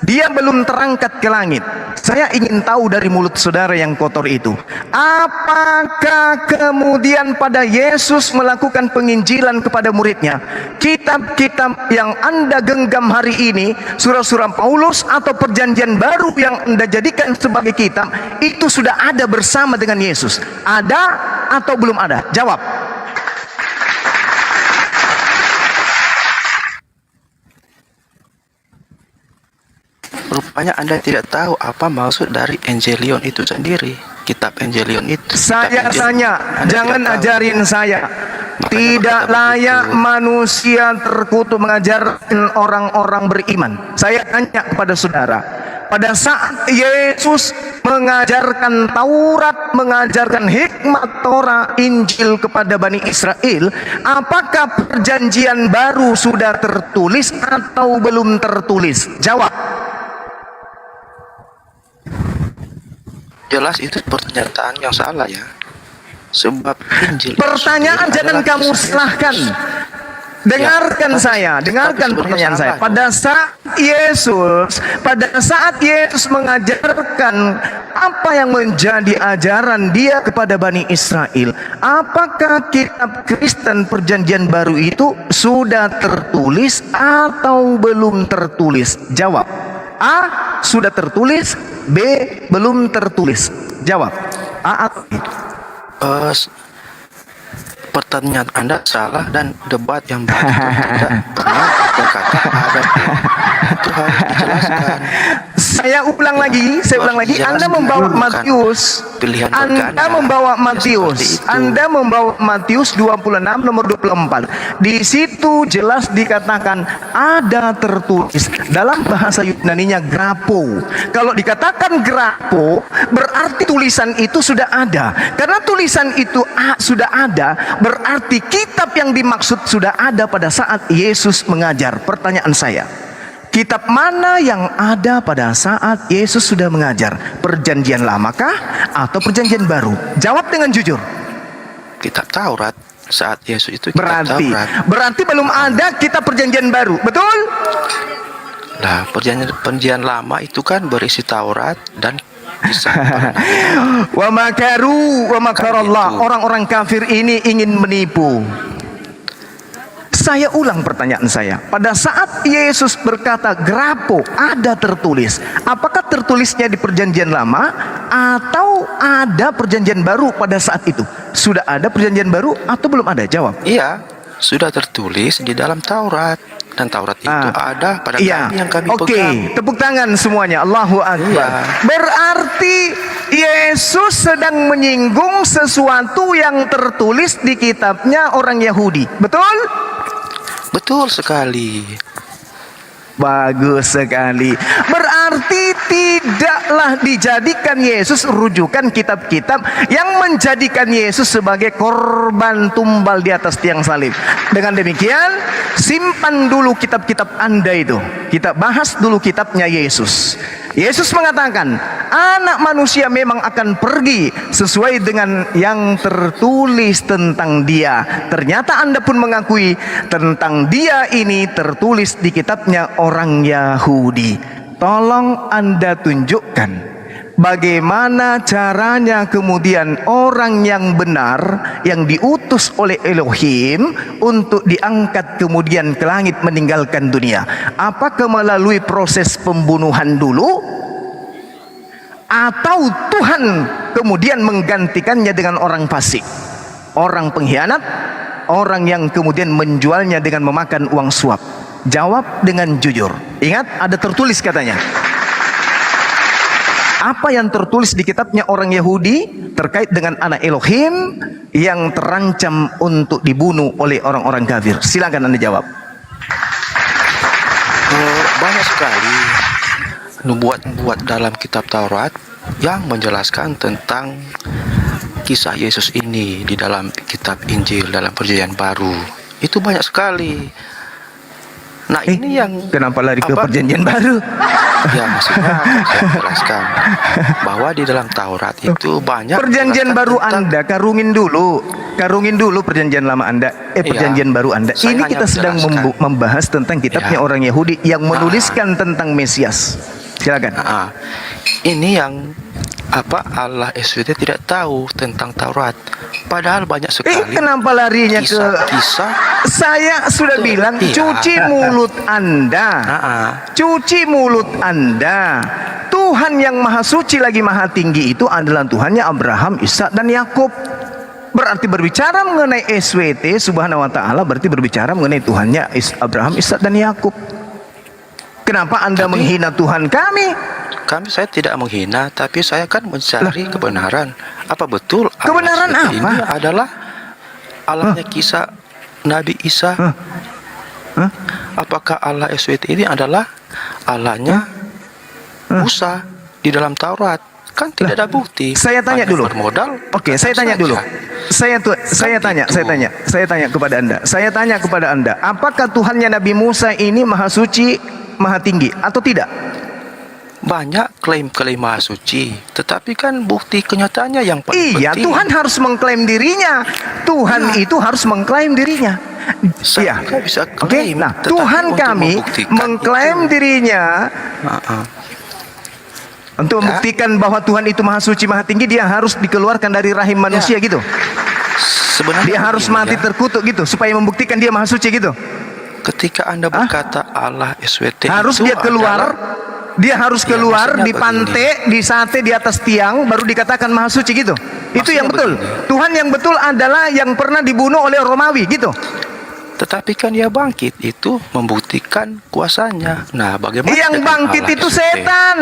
dia belum terangkat ke langit. Saya ingin tahu dari mulut saudara yang kotor itu, apakah kemudian pada Yesus melakukan penginjilan kepada muridnya, kitab-kitab yang Anda genggam hari ini, surah-surah Paulus atau perjanjian baru yang Anda jadikan sebagai kitab, itu sudah ada bersama dengan Yesus? Ada atau belum ada? Jawab. Rupanya Anda tidak tahu apa maksud dari Evangelion itu sendiri, kitab Evangelion itu. Saya tanya, jangan ajarin saya. Tidak layak manusia terkutuk mengajarkan orang-orang beriman. Saya tanya kepada saudara, pada saat Yesus mengajarkan Taurat, mengajarkan hikmat Torah, Injil kepada Bani Israel, apakah perjanjian baru sudah tertulis atau belum tertulis? Jawab. Jelas itu pernyataan yang salah ya. Sebab Injil Pertanyaan jangan kamu silahkan. Dengarkan saya, dengarkan pertanyaan saya. Pada saat Yesus mengajarkan apa yang menjadi ajaran dia kepada Bani Israel, apakah kitab Kristen perjanjian baru itu sudah tertulis atau belum tertulis? Jawab. A. Sudah tertulis. B. Belum tertulis. Jawab. A atau B? pertanyaan Anda salah dan debat yang baik itu tidak pernah berkata ada. Itu harus dijelaskan. Saya ulang lagi. Anda membawa Matius. Pilihan Anda berganda. membawa Ya, Matius. seperti itu. Anda membawa Matius 26 nomor 24. Di situ jelas dikatakan ada tertulis dalam bahasa Yunaninya grapo. Kalau dikatakan grapo, berarti tulisan itu sudah ada. Karena tulisan itu sudah ada, berarti kitab yang dimaksud sudah ada pada saat Yesus mengajar. Pertanyaan saya, kitab mana yang ada pada saat Yesus sudah mengajar? Perjanjian Lamakah atau Perjanjian Baru? Jawab dengan jujur. Kitab Taurat saat Yesus itu kitab Taurat. Berarti belum ada kitab Perjanjian Baru, betul? Nah, perjanjian lama itu kan berisi Taurat dan kisah para nabi. Wa makaru wa makarallah. Itu. Orang-orang kafir ini ingin menipu. Saya ulang pertanyaan saya. Pada saat Yesus berkata grapo, ada tertulis. Apakah tertulisnya di Perjanjian Lama atau ada Perjanjian Baru pada saat itu? Sudah ada Perjanjian Baru atau belum ada? Jawab. Iya, sudah tertulis di dalam Taurat, dan Taurat itu ada pada Iya. kami yang kami Oke, pegang. tepuk tangan semuanya. Allahu Akbar. Iya. Berarti Yesus sedang menyinggung sesuatu yang tertulis di kitabnya orang Yahudi. Betul? Betul sekali. Bagus sekali. Berarti tidaklah dijadikan Yesus rujukan kitab-kitab yang menjadikan Yesus sebagai korban tumbal di atas tiang salib. Dengan demikian, simpan dulu kitab-kitab Anda itu. Kita bahas dulu kitabnya Yesus. Yesus mengatakan, anak manusia memang akan pergi sesuai dengan yang tertulis tentang dia. Ternyata Anda pun mengakui tentang dia ini tertulis di kitabnya orang Yahudi. Tolong Anda tunjukkan bagaimana caranya kemudian orang yang benar yang diutus oleh Elohim untuk diangkat kemudian ke langit meninggalkan dunia. Apakah melalui proses pembunuhan dulu, atau Tuhan kemudian menggantikannya dengan orang fasik, orang pengkhianat, orang yang kemudian menjualnya dengan memakan uang suap? Jawab dengan jujur. Ingat, ada tertulis katanya. Apa yang tertulis di kitabnya orang Yahudi terkait dengan anak Elohim yang terancam untuk dibunuh oleh orang-orang kafir? Silakan Anda jawab. Banyak sekali nubuat-nubuat dalam kitab Taurat yang menjelaskan tentang kisah Yesus ini di dalam kitab Injil, dalam Perjanjian Baru. Itu banyak sekali. Nah, ini yang Kenapa lari ke Perjanjian Baru? Ya, maksudnya saya jelaskan bahwa di dalam Taurat itu banyak Perjanjian menjelaskan Baru tentang- Anda karungin dulu Perjanjian Lama Anda, Perjanjian Baru Anda. Saya Ini hanya kita sedang menjelaskan. membahas tentang kitabnya Ya. orang Yahudi yang menuliskan tentang Mesias. Silakan. Ini yang Allah SWT tidak tahu tentang Taurat. Padahal banyak sekali Kenapa larinya ke kisah-kisah. Saya sudah bilang, Iya. cuci mulut Anda. Cuci mulut Anda. Tuhan yang maha suci lagi maha tinggi itu adalah Tuhannya Abraham, Ishak dan Yakub. Berarti berbicara mengenai SWT Subhanahu wa taala berarti berbicara mengenai Tuhannya Abraham, Ishak dan Yakub. Kenapa Anda menghina Tuhan kami? Saya tidak menghina, tapi saya kan mencari kebenaran. Apa betul Allah Kebenaran SWT apa? ini adalah Allahnya kisah Nabi Isa? Apakah Allah SWT ini adalah Allahnya Musa di dalam Taurat? Kan tidak ada bukti. Saya tanya Hanya dulu. bermodal Oke, saya tanya saja. dulu. Saya tanya kepada Anda. Apakah Tuhannya Nabi Musa ini maha suci, maha tinggi atau tidak? Banyak klaim-klaim maha suci, tetapi kan bukti kenyataannya yang paling Iya, penting. Tuhan harus mengklaim dirinya. Tuhan itu harus mengklaim dirinya. Saya Iya. bisa Oke, klaim, nah tetapi Tuhan untuk kami membuktikan mengklaim itu- dirinya untuk Ya. membuktikan bahwa Tuhan itu maha suci, maha tinggi. Dia harus dikeluarkan dari rahim manusia gitu. Sebenarnya Dia harus begini mati ya, terkutuk gitu supaya membuktikan dia maha suci gitu. ketika Anda berkata Allah SWT Harus itu dia keluar adalah Dia harus Ya, keluar, maksudnya dipantai, disate di atas tiang, baru dikatakan maha suci gitu. Itu Maksudnya yang betul. begini. Tuhan yang betul adalah yang pernah dibunuh oleh Romawi gitu. Tetapi kan dia bangkit itu membuktikan kuasanya. Nah, bagaimana Yang dengan bangkit Allah itu Yesus? setan.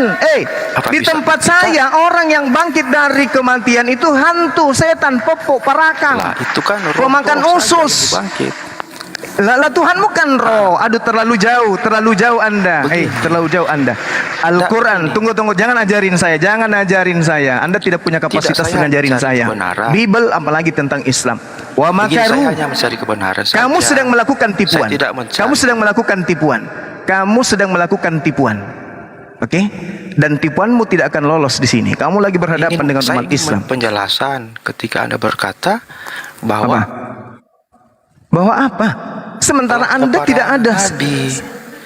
Apa Di bisa tempat kita- saya orang yang bangkit dari kematian itu hantu, setan, popok, parakang, Lah, itu kan roh pemakan saja yang usus. bangkit. Lah Tuhanmu kan roh. Aduh, terlalu jauh Anda. Begini. Terlalu jauh Anda. Al-Quran, begini. tunggu, jangan ajarin saya. Anda tidak punya kapasitas saya ngajarin mencari saya. kebenaran. Bible apalagi tentang Islam. Wa Begini, saya makaru. hanya mencari kebenaran Kamu saja. sedang melakukan tipuan. Saya tidak mencari. Kamu sedang melakukan tipuan. Kamu sedang melakukan tipuan. Oke? Dan tipuanmu tidak akan lolos di sini. Kamu lagi berhadapan dengan saya umat ingin Islam. penjelasan ketika Anda berkata bahwa Apa? Bahwa apa? Sementara Anda kepada tidak ada. Nabi.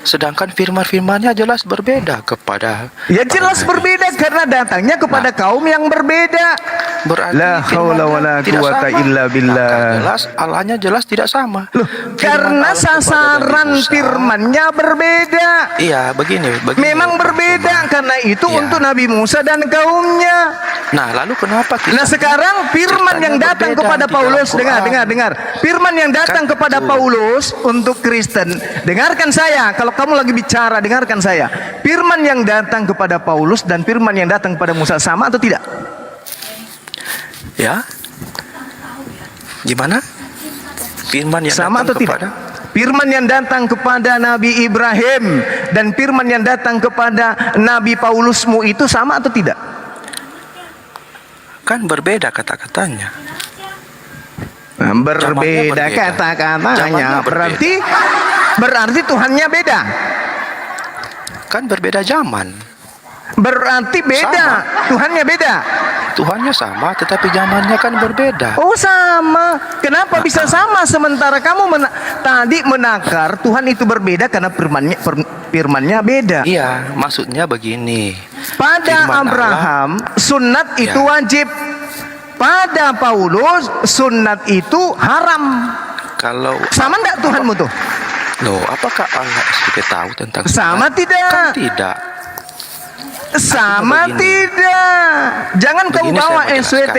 Sedangkan firman-firmannya jelas berbeda kepada Ya jelas para nabi. berbeda karena datangnya kepada kaum yang berbeda. Berarti La haula wala firmannya tidak quwata sama. illa billah. Maka jelas Allahnya jelas tidak sama. Loh, Firman karena Allah kepada sasaran Nabi Musa- firmannya berbeda. Iya, begini. Memang berbeda karena itu Iya. untuk Nabi Musa dan kaumnya. Nah, lalu kenapa kita Nah sekarang firman ceritanya yang datang berbeda kepada di dalam Paulus, Quran? dengar. Firman yang datang Kan kepada itu. Paulus untuk Kristen. Dengarkan saya, kalau kamu lagi bicara, dengarkan saya. Firman yang datang kepada Paulus dan firman yang datang kepada Musa sama atau tidak? Ya? Gimana? Firman yang Sama atau datang tidak? kepada Firman yang datang kepada Nabi Ibrahim dan firman yang datang kepada Nabi Paulusmu itu sama atau tidak? kan berbeda kata-katanya. Berbeda berbeda. kata-katanya. Zamannya berbeda. Berarti Tuhannya beda. Kan berbeda zaman. Berarti beda. Sama. Tuhannya beda. Tuhannya sama, tetapi zamannya kan berbeda. Oh sama. Kenapa bisa sama sementara kamu tadi menakar Tuhan itu berbeda karena firmannya beda. Iya, maksudnya begini. Pada Firman Abraham sunat itu Ya. wajib. Pada Paulus sunat itu haram. Kalau Sama enggak Tuhanmu tuh? loh, apakah Allah SPP tahu tentang Sama sunat? tidak? Kan tidak. Sama begini. tidak. Jangan kau Begini bawa saya mau SWT,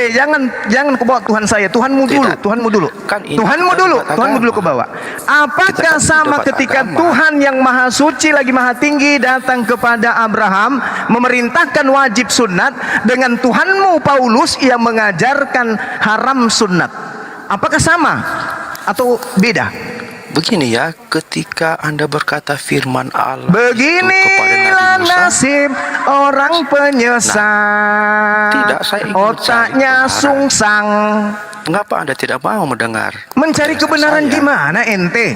jangan kau bawa Tuhan saya. Tuhanmu dulu, Tidak. Tuhanmu dulu. Kan ini Tuhanmu kita dulu, dapat Tuhanmu dulu agama. kau bawa. Apakah Kita kan sama dapat ketika agama. Tuhan yang maha suci lagi maha tinggi datang kepada Abraham memerintahkan wajib sunat dengan Tuhanmu Paulus yang mengajarkan haram sunat? Apakah sama atau beda? Begini ya, ketika Anda berkata firman Allah itu kepada Beginilah Nabi Musa, nasib orang penyesat. tidak, saya ingin Otaknya mencari kebenaran. sungsang. mengapa Anda tidak mau mendengar? Mencari penjelasan kebenaran saya? gimana ente?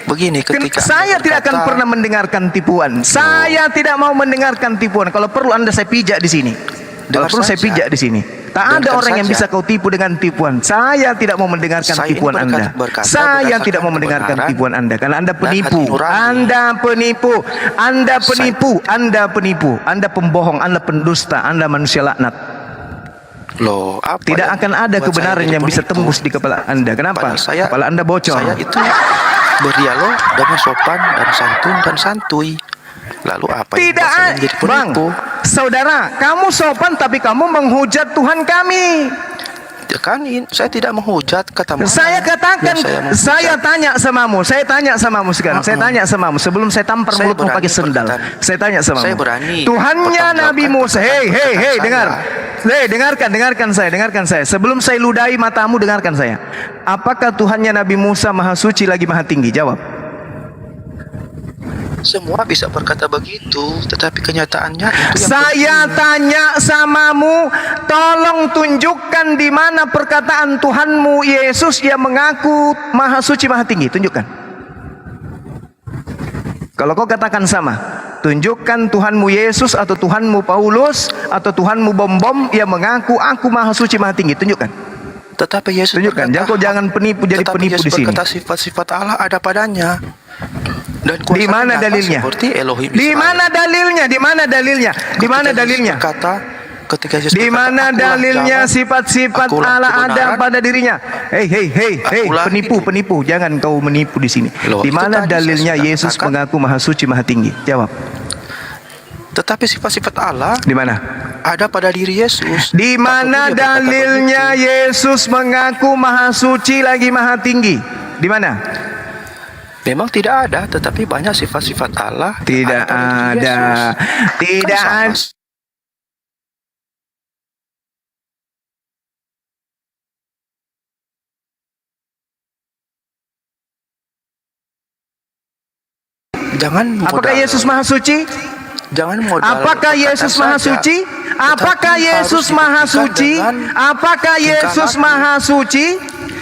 Begini, ketika Saya Anda tidak akan berkata, pernah mendengarkan tipuan. Saya tidak mau mendengarkan tipuan. Kalau perlu Anda saya pijak di sini. Kalau Dengar perlu saya saja. pijak di sini. Tak ada Dengarkan orang yang saja. bisa kau tipu dengan tipuan. Saya tidak mau mendengarkan Saya ini tipuan Anda. berkata Saya berdasarkan tidak mau mendengarkan kebenaran tipuan Anda karena Anda dan penipu. hati nurani. Anda penipu. Anda penipu. Anda penipu. Anda pembohong. Anda pendusta. Anda manusia laknat. loh, apa Tidak yang akan ada membuat kebenaran saya yang bisa penipu? tembus di kepala Anda. Kenapa? Padahal Kepala Anda bocor. Saya itu berdialog dengan sopan dan santun dan santuy. Lalu apa yang Tidak membuat saya menjadi Bang, penipu? saudara, kamu sopan tapi kamu menghujat Tuhan kami. Ya kan, saya tidak menghujat, kata mana Saya katakan, yang menghujat? saya tanya samamu sekarang. Saya tanya samamu sebelum saya tampar Saya mulutmu berani pakai sendal. berkata- Saya tanya samamu. Saya berani Tuhannya Nabi Musa. Hei, pertanggungjawabkan dengar. saya. Hei, dengarkan saya. Sebelum saya ludahi matamu, dengarkan saya. Apakah Tuhannya Nabi Musa maha suci lagi maha tinggi? Jawab. Semua bisa berkata begitu, tetapi kenyataannya itu yang Saya penting. tanya samamu, tolong tunjukkan di mana perkataan Tuhanmu Yesus yang mengaku maha suci maha tinggi. Tunjukkan. Kalau kau katakan sama, tunjukkan Tuhanmu Yesus atau Tuhanmu Paulus atau Tuhanmu Bom-Bom yang mengaku aku maha suci maha tinggi. Tunjukkan. Tetapi Yesus Tunjukkan. Jangan penipu jadi tetapi penipu Yesus di sini. berkata sifat-sifat Allah ada padanya. Dan kuasanya Di mana nyata dalilnya? Seperti Elohim Di Israel. mana dalilnya? Di mana dalilnya? Di mana Ketika Yesus dalilnya? berkata, ketika Yesus Di berkata, mana "Akulah dalilnya jalan, sifat-sifat akulah Allah ada kebenaran." pada dirinya? Hei, Akulah penipu. Jangan kau menipu di sini. Loh, Di itu mana tadi dalilnya saya sudah Yesus katakan. mengaku maha suci maha tinggi? Jawab. Tetapi sifat-sifat Allah Di mana? ada pada diri Yesus. Di mana Tak perlu dia berkata dalilnya begitu. Yesus mengaku maha suci lagi maha tinggi? Di mana? Memang tidak ada, tetapi banyak sifat-sifat Allah yang Tidak pada diri ada. Yesus. Tidak Kan ada. sama. Jangan Apakah modal- Yesus maha suci? Jangan modal Apakah perkataan Yesus maha saja, suci? Apakah tetapi Yesus harus maha dibuktikan suci? dengan Apakah Yesus tingkah laku. maha suci?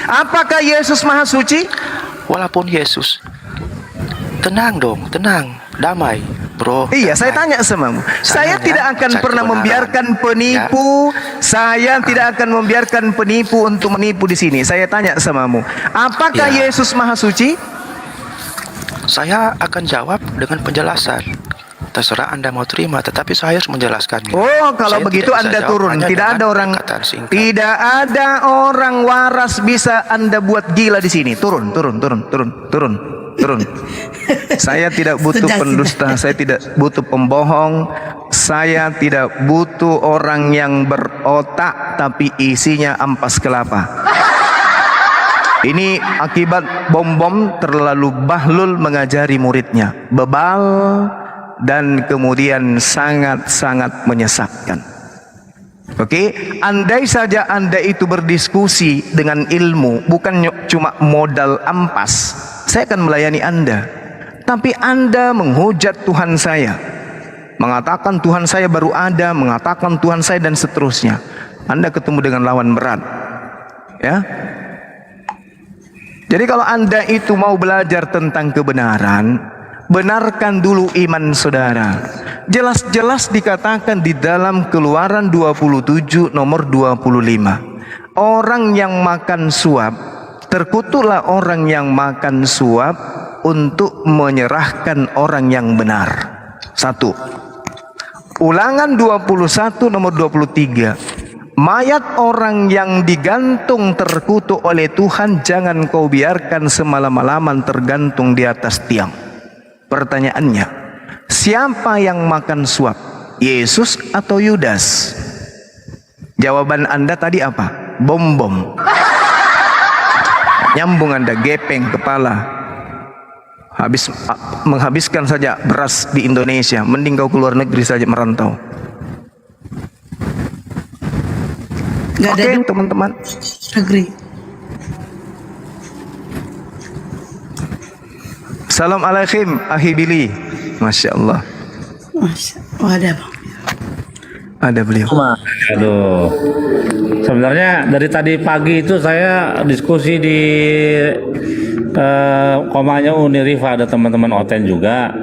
Apakah Yesus maha suci? Walaupun Yesus, tenang dong, tenang, damai, bro. Iya, saya damai. tanya samamu. Saya Sayang ya, tidak akan cari pernah kebenaran. membiarkan penipu. Saya tidak akan membiarkan penipu untuk menipu di sini. Saya tanya samamu. Apakah Ya. Yesus maha suci? Saya akan jawab dengan penjelasan. Terserah Anda mau terima, tetapi saya harus menjelaskannya. Oh, kalau Saya begitu tidak bisa Anda jawab turun. hanya Tidak dengan ada orang, perkataan singkat. tidak ada orang waras bisa Anda buat gila di sini. Turun, turun, turun, turun, turun, turun. Saya tidak butuh Sudah, pendusta, saya tidak butuh pembohong, saya tidak butuh orang yang berotak tapi isinya ampas kelapa. Ini akibat bom-bom terlalu bahlul mengajari muridnya, bebal dan kemudian sangat-sangat menyesatkan. Oke, andai saja Anda itu berdiskusi dengan ilmu, bukan cuma modal ampas, saya akan melayani Anda. Tapi Anda menghujat Tuhan saya, mengatakan Tuhan saya baru ada, mengatakan Tuhan saya dan seterusnya. Anda ketemu dengan lawan berat, ya. Jadi kalau Anda itu mau belajar tentang kebenaran, benarkan dulu iman saudara. Jelas-jelas dikatakan di dalam Keluaran 27 nomor 25. Orang yang makan suap, terkutuklah orang yang makan suap untuk menyerahkan orang yang benar. 1. Ulangan 21 nomor 23. Mayat orang yang digantung terkutuk oleh Tuhan jangan kau biarkan semalam-malaman tergantung di atas tiang. Pertanyaannya, siapa yang makan suap? Yesus atau Yudas? Jawaban Anda tadi apa? Bom-bom. Nyambung Anda, gepeng kepala. Menghabiskan saja beras di Indonesia, mending kau keluar negeri saja merantau. Gak ada Oke, duit teman-teman. negeri. Assalamualaikum, Ahi Billy. Masya Allah, Oh, ada bang. ada beliau. Aduh, sebenarnya dari tadi pagi itu saya diskusi di komanya Unirifa, ada teman-teman Oten juga.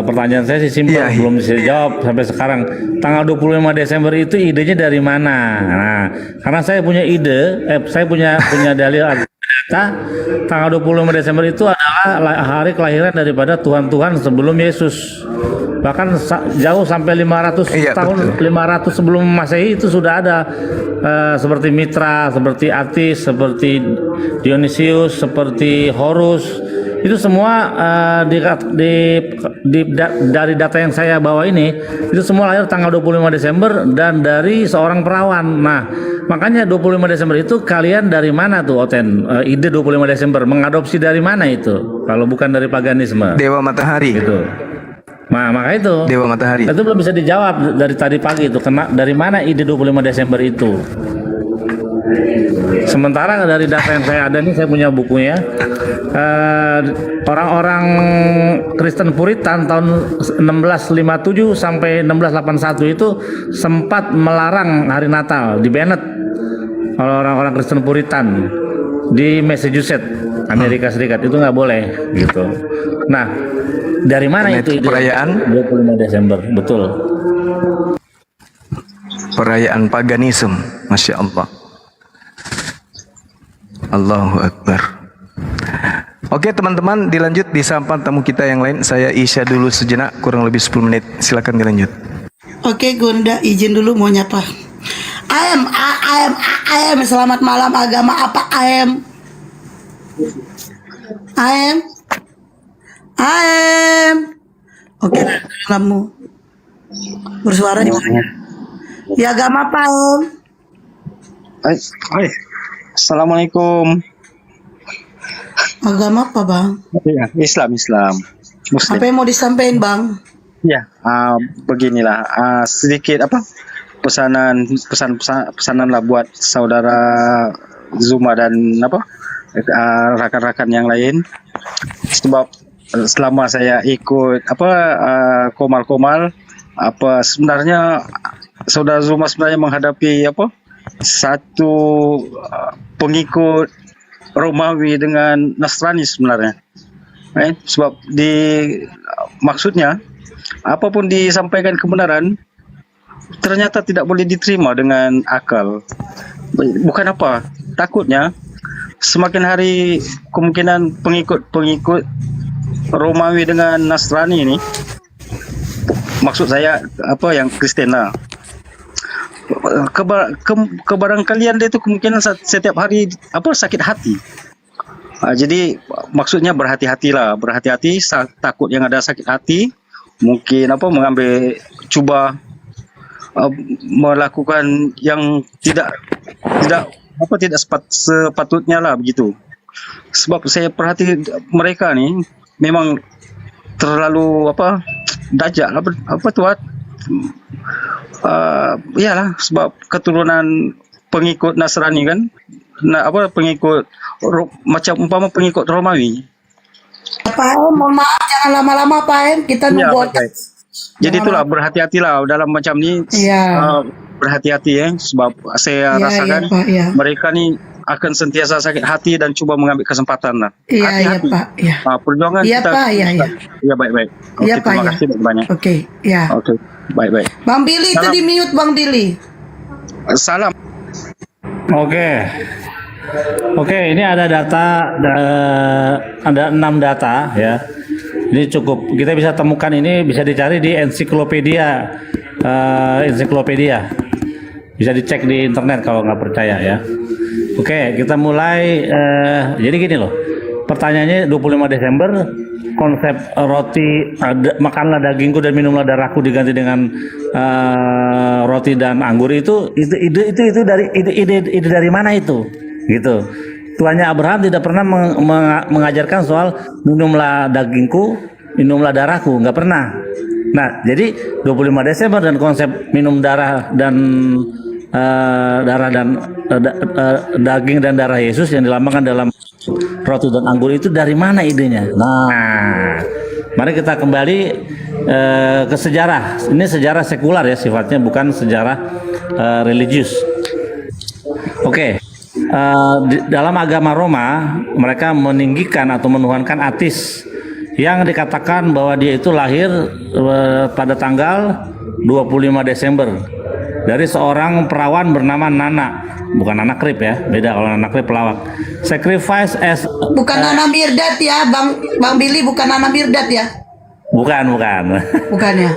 Pertanyaan saya sih simpel, Iya, iya. belum bisa dijawab sampai sekarang. Tanggal 25 Desember itu idenya dari mana? Nah, karena saya punya ide, saya punya dalil data. Tanggal 25 Desember itu adalah hari kelahiran daripada Tuhan sebelum Yesus. Bahkan jauh sampai 500 Iya, tahun, betul. 500 sebelum Masehi itu sudah ada seperti Mitra, seperti Atis, seperti Dionysius, seperti Horus. Itu semua dari data yang saya bawa ini, itu semua lahir tanggal 25 Desember dan dari seorang perawan. Nah, makanya 25 Desember itu kalian dari mana tuh, Oten? Ide 25 Desember mengadopsi dari mana itu? Kalau bukan dari paganisme. Dewa Matahari. Gitu. Nah, maka itu. Dewa Matahari. Itu belum bisa dijawab dari tadi pagi itu. Dari mana ide 25 Desember itu? Sementara dari data yang saya ada nih, saya punya bukunya. Orang-orang Kristen Puritan tahun 1657 sampai 1681 itu sempat melarang hari Natal di Bennett oleh orang-orang Kristen Puritan di Massachusetts, Amerika Serikat. Itu nggak boleh gitu. Nah, dari mana itu ide Perayaan 25 Desember? Betul. perayaan paganisme. Masya Allah. Allahu Akbar. Oke teman-teman, dilanjut disapa tamu kita yang lain. Saya Isya dulu sejenak, kurang lebih 10 menit. Silakan dilanjut. Oke, Gunda izin dulu mau nyapa. AM, selamat malam. Agama apa AM? AM. Oke, kamu Bersuara di mana? Ya agama apa Om? Hai, Assalamualaikum. Agama apa Bang? Ya, Islam, Muslim. Apa yang mau disampaikan Bang? Ya, beginilah sedikit pesanan lah buat saudara Zuma dan rakan-rakan yang lain. Sebab selama saya ikut Komal sebenarnya saudara Zuma sebenarnya menghadapi satu pengikut Romawi dengan Nasrani sebenarnya. Sebab maksudnya apapun disampaikan kebenaran ternyata tidak boleh diterima dengan akal. Bukan apa, takutnya semakin hari kemungkinan pengikut Romawi dengan Nasrani ini, maksud saya yang Kristen lah, kebarangkalian dia itu kemungkinan setiap hari sakit hati. Jadi maksudnya berhati-hatilah, takut yang ada sakit hati, mungkin mengambil coba melakukan yang tidak sepatutnya lah begitu. Sebab saya perhati mereka nih memang terlalu dajjal iyalah, sebab keturunan pengikut Nasrani kan, pengikut macam umpama pengikut Romawi. Pak Em, mohon maaf jangan lama-lama Pak Em, kita Ya, nunggu. baik. Jadi itulah berhati-hatilah dalam macam ni. Iya. Berhati-hati sebab saya Iya, rasakan iya, Pak, iya. mereka ni akan sentiasa sakit hati dan cuba mengambil kesempatan lah. Iya, iya Hati-hati. Pak, iya. Perjuangan Iya, kita. Pak, iya, iya. Ya, baik-baik. Oke, Iya Pak terima ya. kasih banyak. Oke, ya. Oke, baik-baik. Bang Billy itu Salam. di mute Bang Billy. Salam. Oke, ini ada data, ada 6 data ya. Ini cukup, kita bisa temukan ini, bisa dicari di ensiklopedia, bisa dicek di internet kalau nggak percaya ya. Oke, kita mulai. Jadi gini loh, pertanyaannya 25 Desember, konsep roti, makanlah dagingku dan minumlah darahku diganti dengan roti dan anggur itu dari ide dari mana itu? Gitu. Tuannya Abraham tidak pernah mengajarkan soal minumlah dagingku, minumlah darahku, nggak pernah. Nah, jadi 25 Desember dan konsep minum darah dan daging dan darah Yesus yang dilambangkan dalam roti dan anggur itu dari mana idenya? Nah, mari kita kembali ke sejarah. Ini sejarah sekular ya sifatnya, bukan sejarah religius. Oke. Dalam agama Roma mereka meninggikan atau menuhankan Atis yang dikatakan bahwa dia itu lahir pada tanggal 25 Desember dari seorang perawan bernama Nana, bukan Nana Krip ya, beda. Kalau Nana Krip pelawak. Sacrifice as Bukan Nana Mirdad ya, Bang Billy, bukan Nana Mirdad ya. bukan Bukan ya.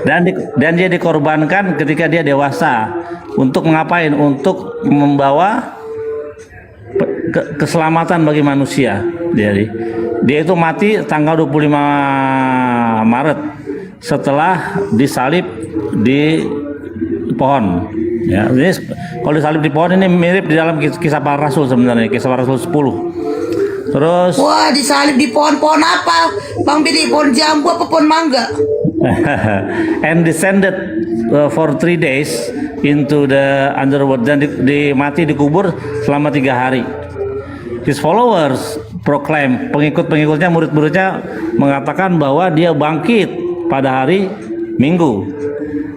dan dia dikorbankan ketika dia dewasa untuk mengapain? Untuk membawa keselamatan bagi manusia. Dia itu mati tanggal 25 Maret setelah disalib di pohon. Ya, ini kalau disalib di pohon ini mirip di dalam kisah para rasul sebenarnya, kisah para rasul 10. Terus Wah, disalib di pohon apa? Bang Billy, pohon jambu apa pohon mangga? and descended for 3 days into the underworld, dan mati dikubur selama 3 hari. His followers proclaim, pengikut-pengikutnya, murid-muridnya mengatakan bahwa dia bangkit pada hari Minggu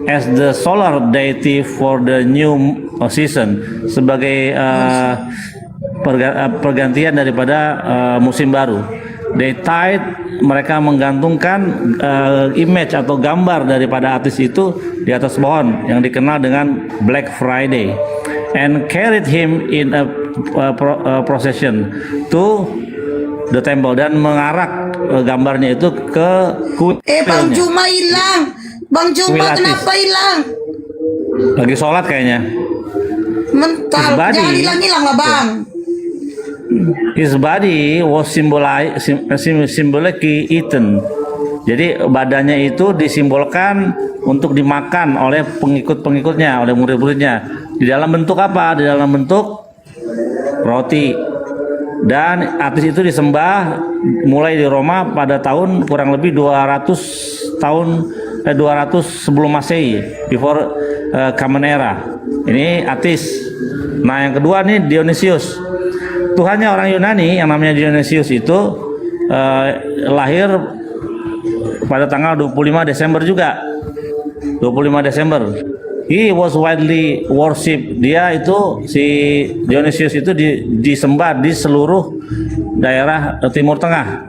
as the solar deity for the new season, sebagai pergantian daripada musim baru. They tied, mereka menggantungkan image atau gambar daripada Atis itu di atas pohon yang dikenal dengan Black Friday, and carried him in a procession to the temple, dan mengarak gambarnya itu ke Bang kuilnya. Juma hilang. Bang Juma Kuil Atis. kenapa hilang? Lagi sholat kayaknya. Mental, Body. jangan hilang-hilang lah Bang. His body was symbolically eaten Jadi badannya itu disimbolkan untuk dimakan oleh pengikut-pengikutnya, oleh murid-muridnya. Di dalam bentuk apa? Di dalam bentuk roti. Dan atis itu disembah mulai di Roma pada tahun kurang lebih 200 sebelum Masehi, before Common Era. Ini atis. Nah, yang kedua nih Dionysius. Tuhannya orang Yunani yang namanya Dionysius itu lahir pada tanggal 25 Desember juga. 25 Desember. He was widely worshipped. Dia itu si Dionysius itu disembah di seluruh daerah Timur Tengah.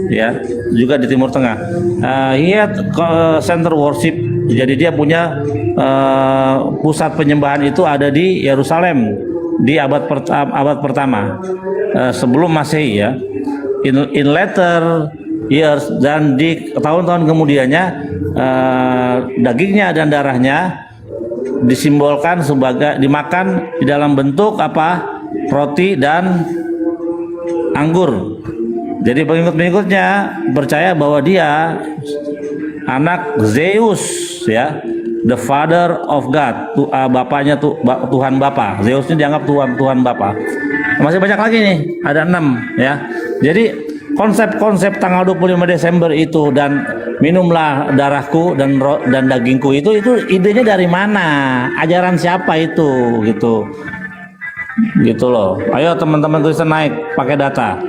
Ya, juga di Timur Tengah. He had center worship. Jadi dia punya pusat penyembahan itu ada di Yerusalem di abad pertama sebelum Masehi ya. In later years dan di tahun-tahun kemudiannya dagingnya dan darahnya disimbolkan sebagai dimakan di dalam bentuk apa? Roti dan anggur. Jadi pengikut-pengikutnya percaya bahwa dia anak Zeus ya, the father of God, bapaknya Tuhan Bapa. Zeus ini dianggap Tuhan Bapa. Masih banyak lagi nih, ada 6 ya. Jadi konsep tanggal 25 Desember itu dan minumlah darahku dan dagingku itu idenya dari mana? Ajaran siapa itu gitu. Gitu loh. Ayo teman-teman Kristen naik pakai data.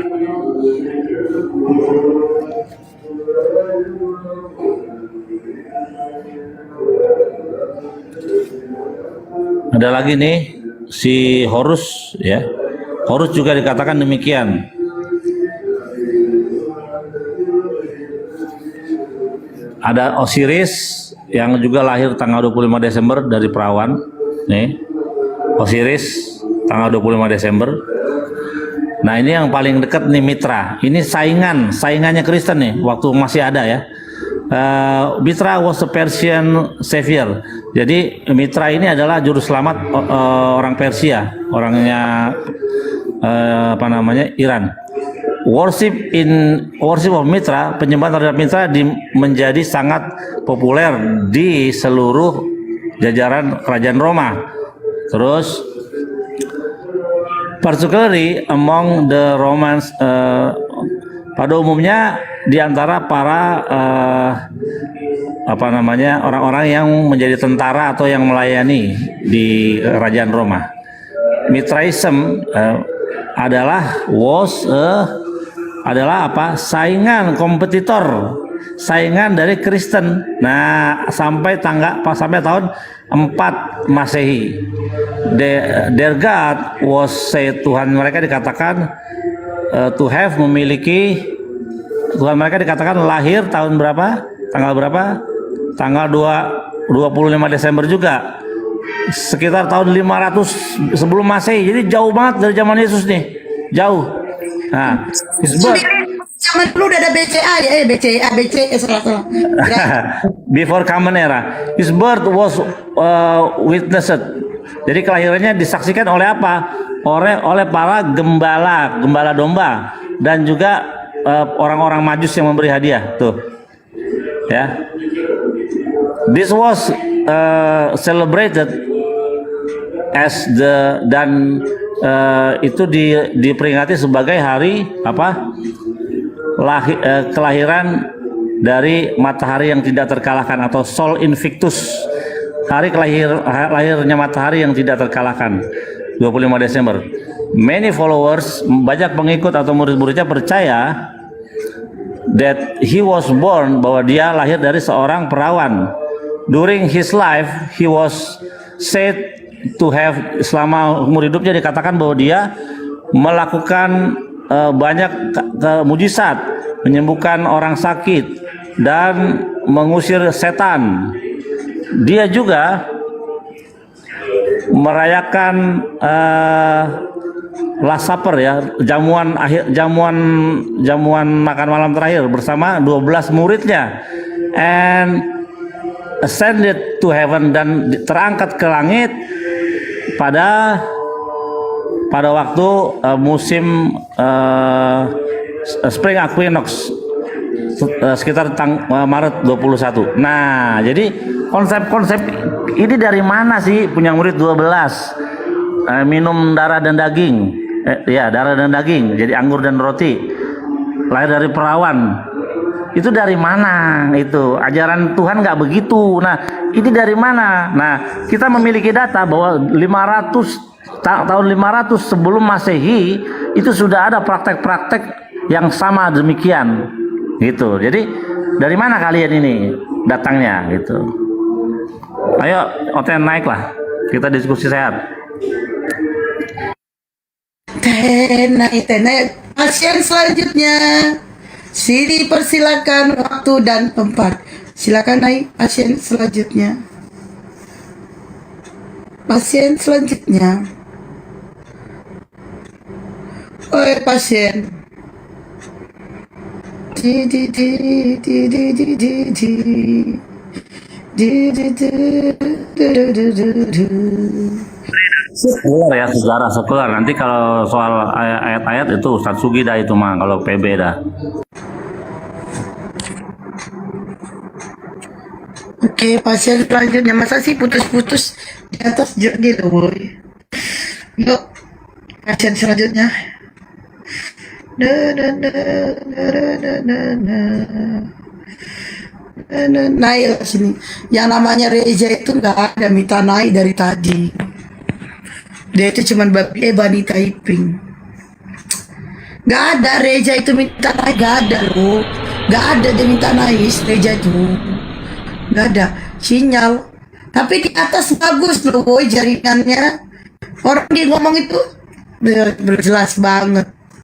Ada lagi nih si Horus ya. Horus juga dikatakan demikian. Ada Osiris yang juga lahir tanggal 25 Desember dari perawan. Nih. Osiris tanggal 25 Desember. Nah, ini yang paling dekat nih Mitra. Ini saingannya Kristen nih waktu masih ada ya. Mitra was a Persian savior. Jadi Mitra ini adalah juru selamat orang Persia, orangnya Iran. Worship of Mitra, penyembahan terhadap Mitra menjadi sangat populer di seluruh jajaran kerajaan Roma. Terus particularly among the Romans, pada umumnya di antara para orang-orang yang menjadi tentara atau yang melayani di kerajaan Roma. Mitraism adalah saingan kompetitor, saingan dari Kristen. Nah, sampai tahun 4 Masehi. Their God was said, Tuhan mereka dikatakan Tuhan mereka dikatakan lahir tahun berapa? Tanggal berapa? Tanggal 25 Desember juga. Sekitar tahun 500 sebelum Masehi. Jadi jauh banget dari zaman Yesus nih. Jauh. Nah, his birth. Zaman dulu udah ada BCA ya, BCA salah. Before Common Era. His birth was witnessed. Jadi kelahirannya disaksikan oleh apa? Oleh para gembala domba dan juga orang-orang Majus yang memberi hadiah. Tuh. Ya. This was celebrated as itu diperingati sebagai hari kelahiran dari matahari yang tidak terkalahkan atau Sol Invictus, hari lahirnya matahari yang tidak terkalahkan, 25 Desember. Many followers, banyak pengikut atau murid-muridnya percaya that he was born, bahwa dia lahir dari seorang perawan. During his life, he was said to have, selama umur hidupnya dikatakan bahwa dia melakukan banyak mujizat, menyembuhkan orang sakit dan mengusir setan. Dia juga merayakan Last Supper ya, jamuan makan malam terakhir bersama 12 muridnya, and ascended to heaven, dan terangkat ke langit pada waktu musim spring equinox sekitar Maret 21. Nah, jadi konsep-konsep ini dari mana sih punya murid 12? Minum darah dan daging. Ya, darah dan daging, jadi anggur dan roti. Lahir dari perawan. Itu dari mana itu? Ajaran Tuhan nggak begitu. Nah, ini dari mana? Nah, kita memiliki data bahwa tahun 500 sebelum Masehi itu sudah ada praktek-praktek yang sama demikian. Gitu. Jadi dari mana kalian ini datangnya gitu? Ayo, Oten naiklah. Kita diskusi sehat. Tenai. Pasien selanjutnya. Sini persilakan waktu dan tempat. Silakan naik pasien selanjutnya. Pasien selanjutnya. Oi pasien. Sekuler ya, sejarah sekuler. Nanti kalau soal ayat-ayat itu Ustadz Sugi dah itu mah, kalau PB dah. Oke, pasien selanjutnya. Masa sih putus-putus di atas gitu, boy. Yuk, pasien selanjutnya. Naik sini. Yang namanya Reza itu nggak ada, minta naik dari tadi. Dia itu cuman Bani typing. Nggak ada Reza itu minta naik, nggak ada loh. Nggak ada dia minta naik Reza itu. Nggak ada sinyal. Tapi di atas bagus loh boy jaringannya. Orang dia ngomong itu jelas banget.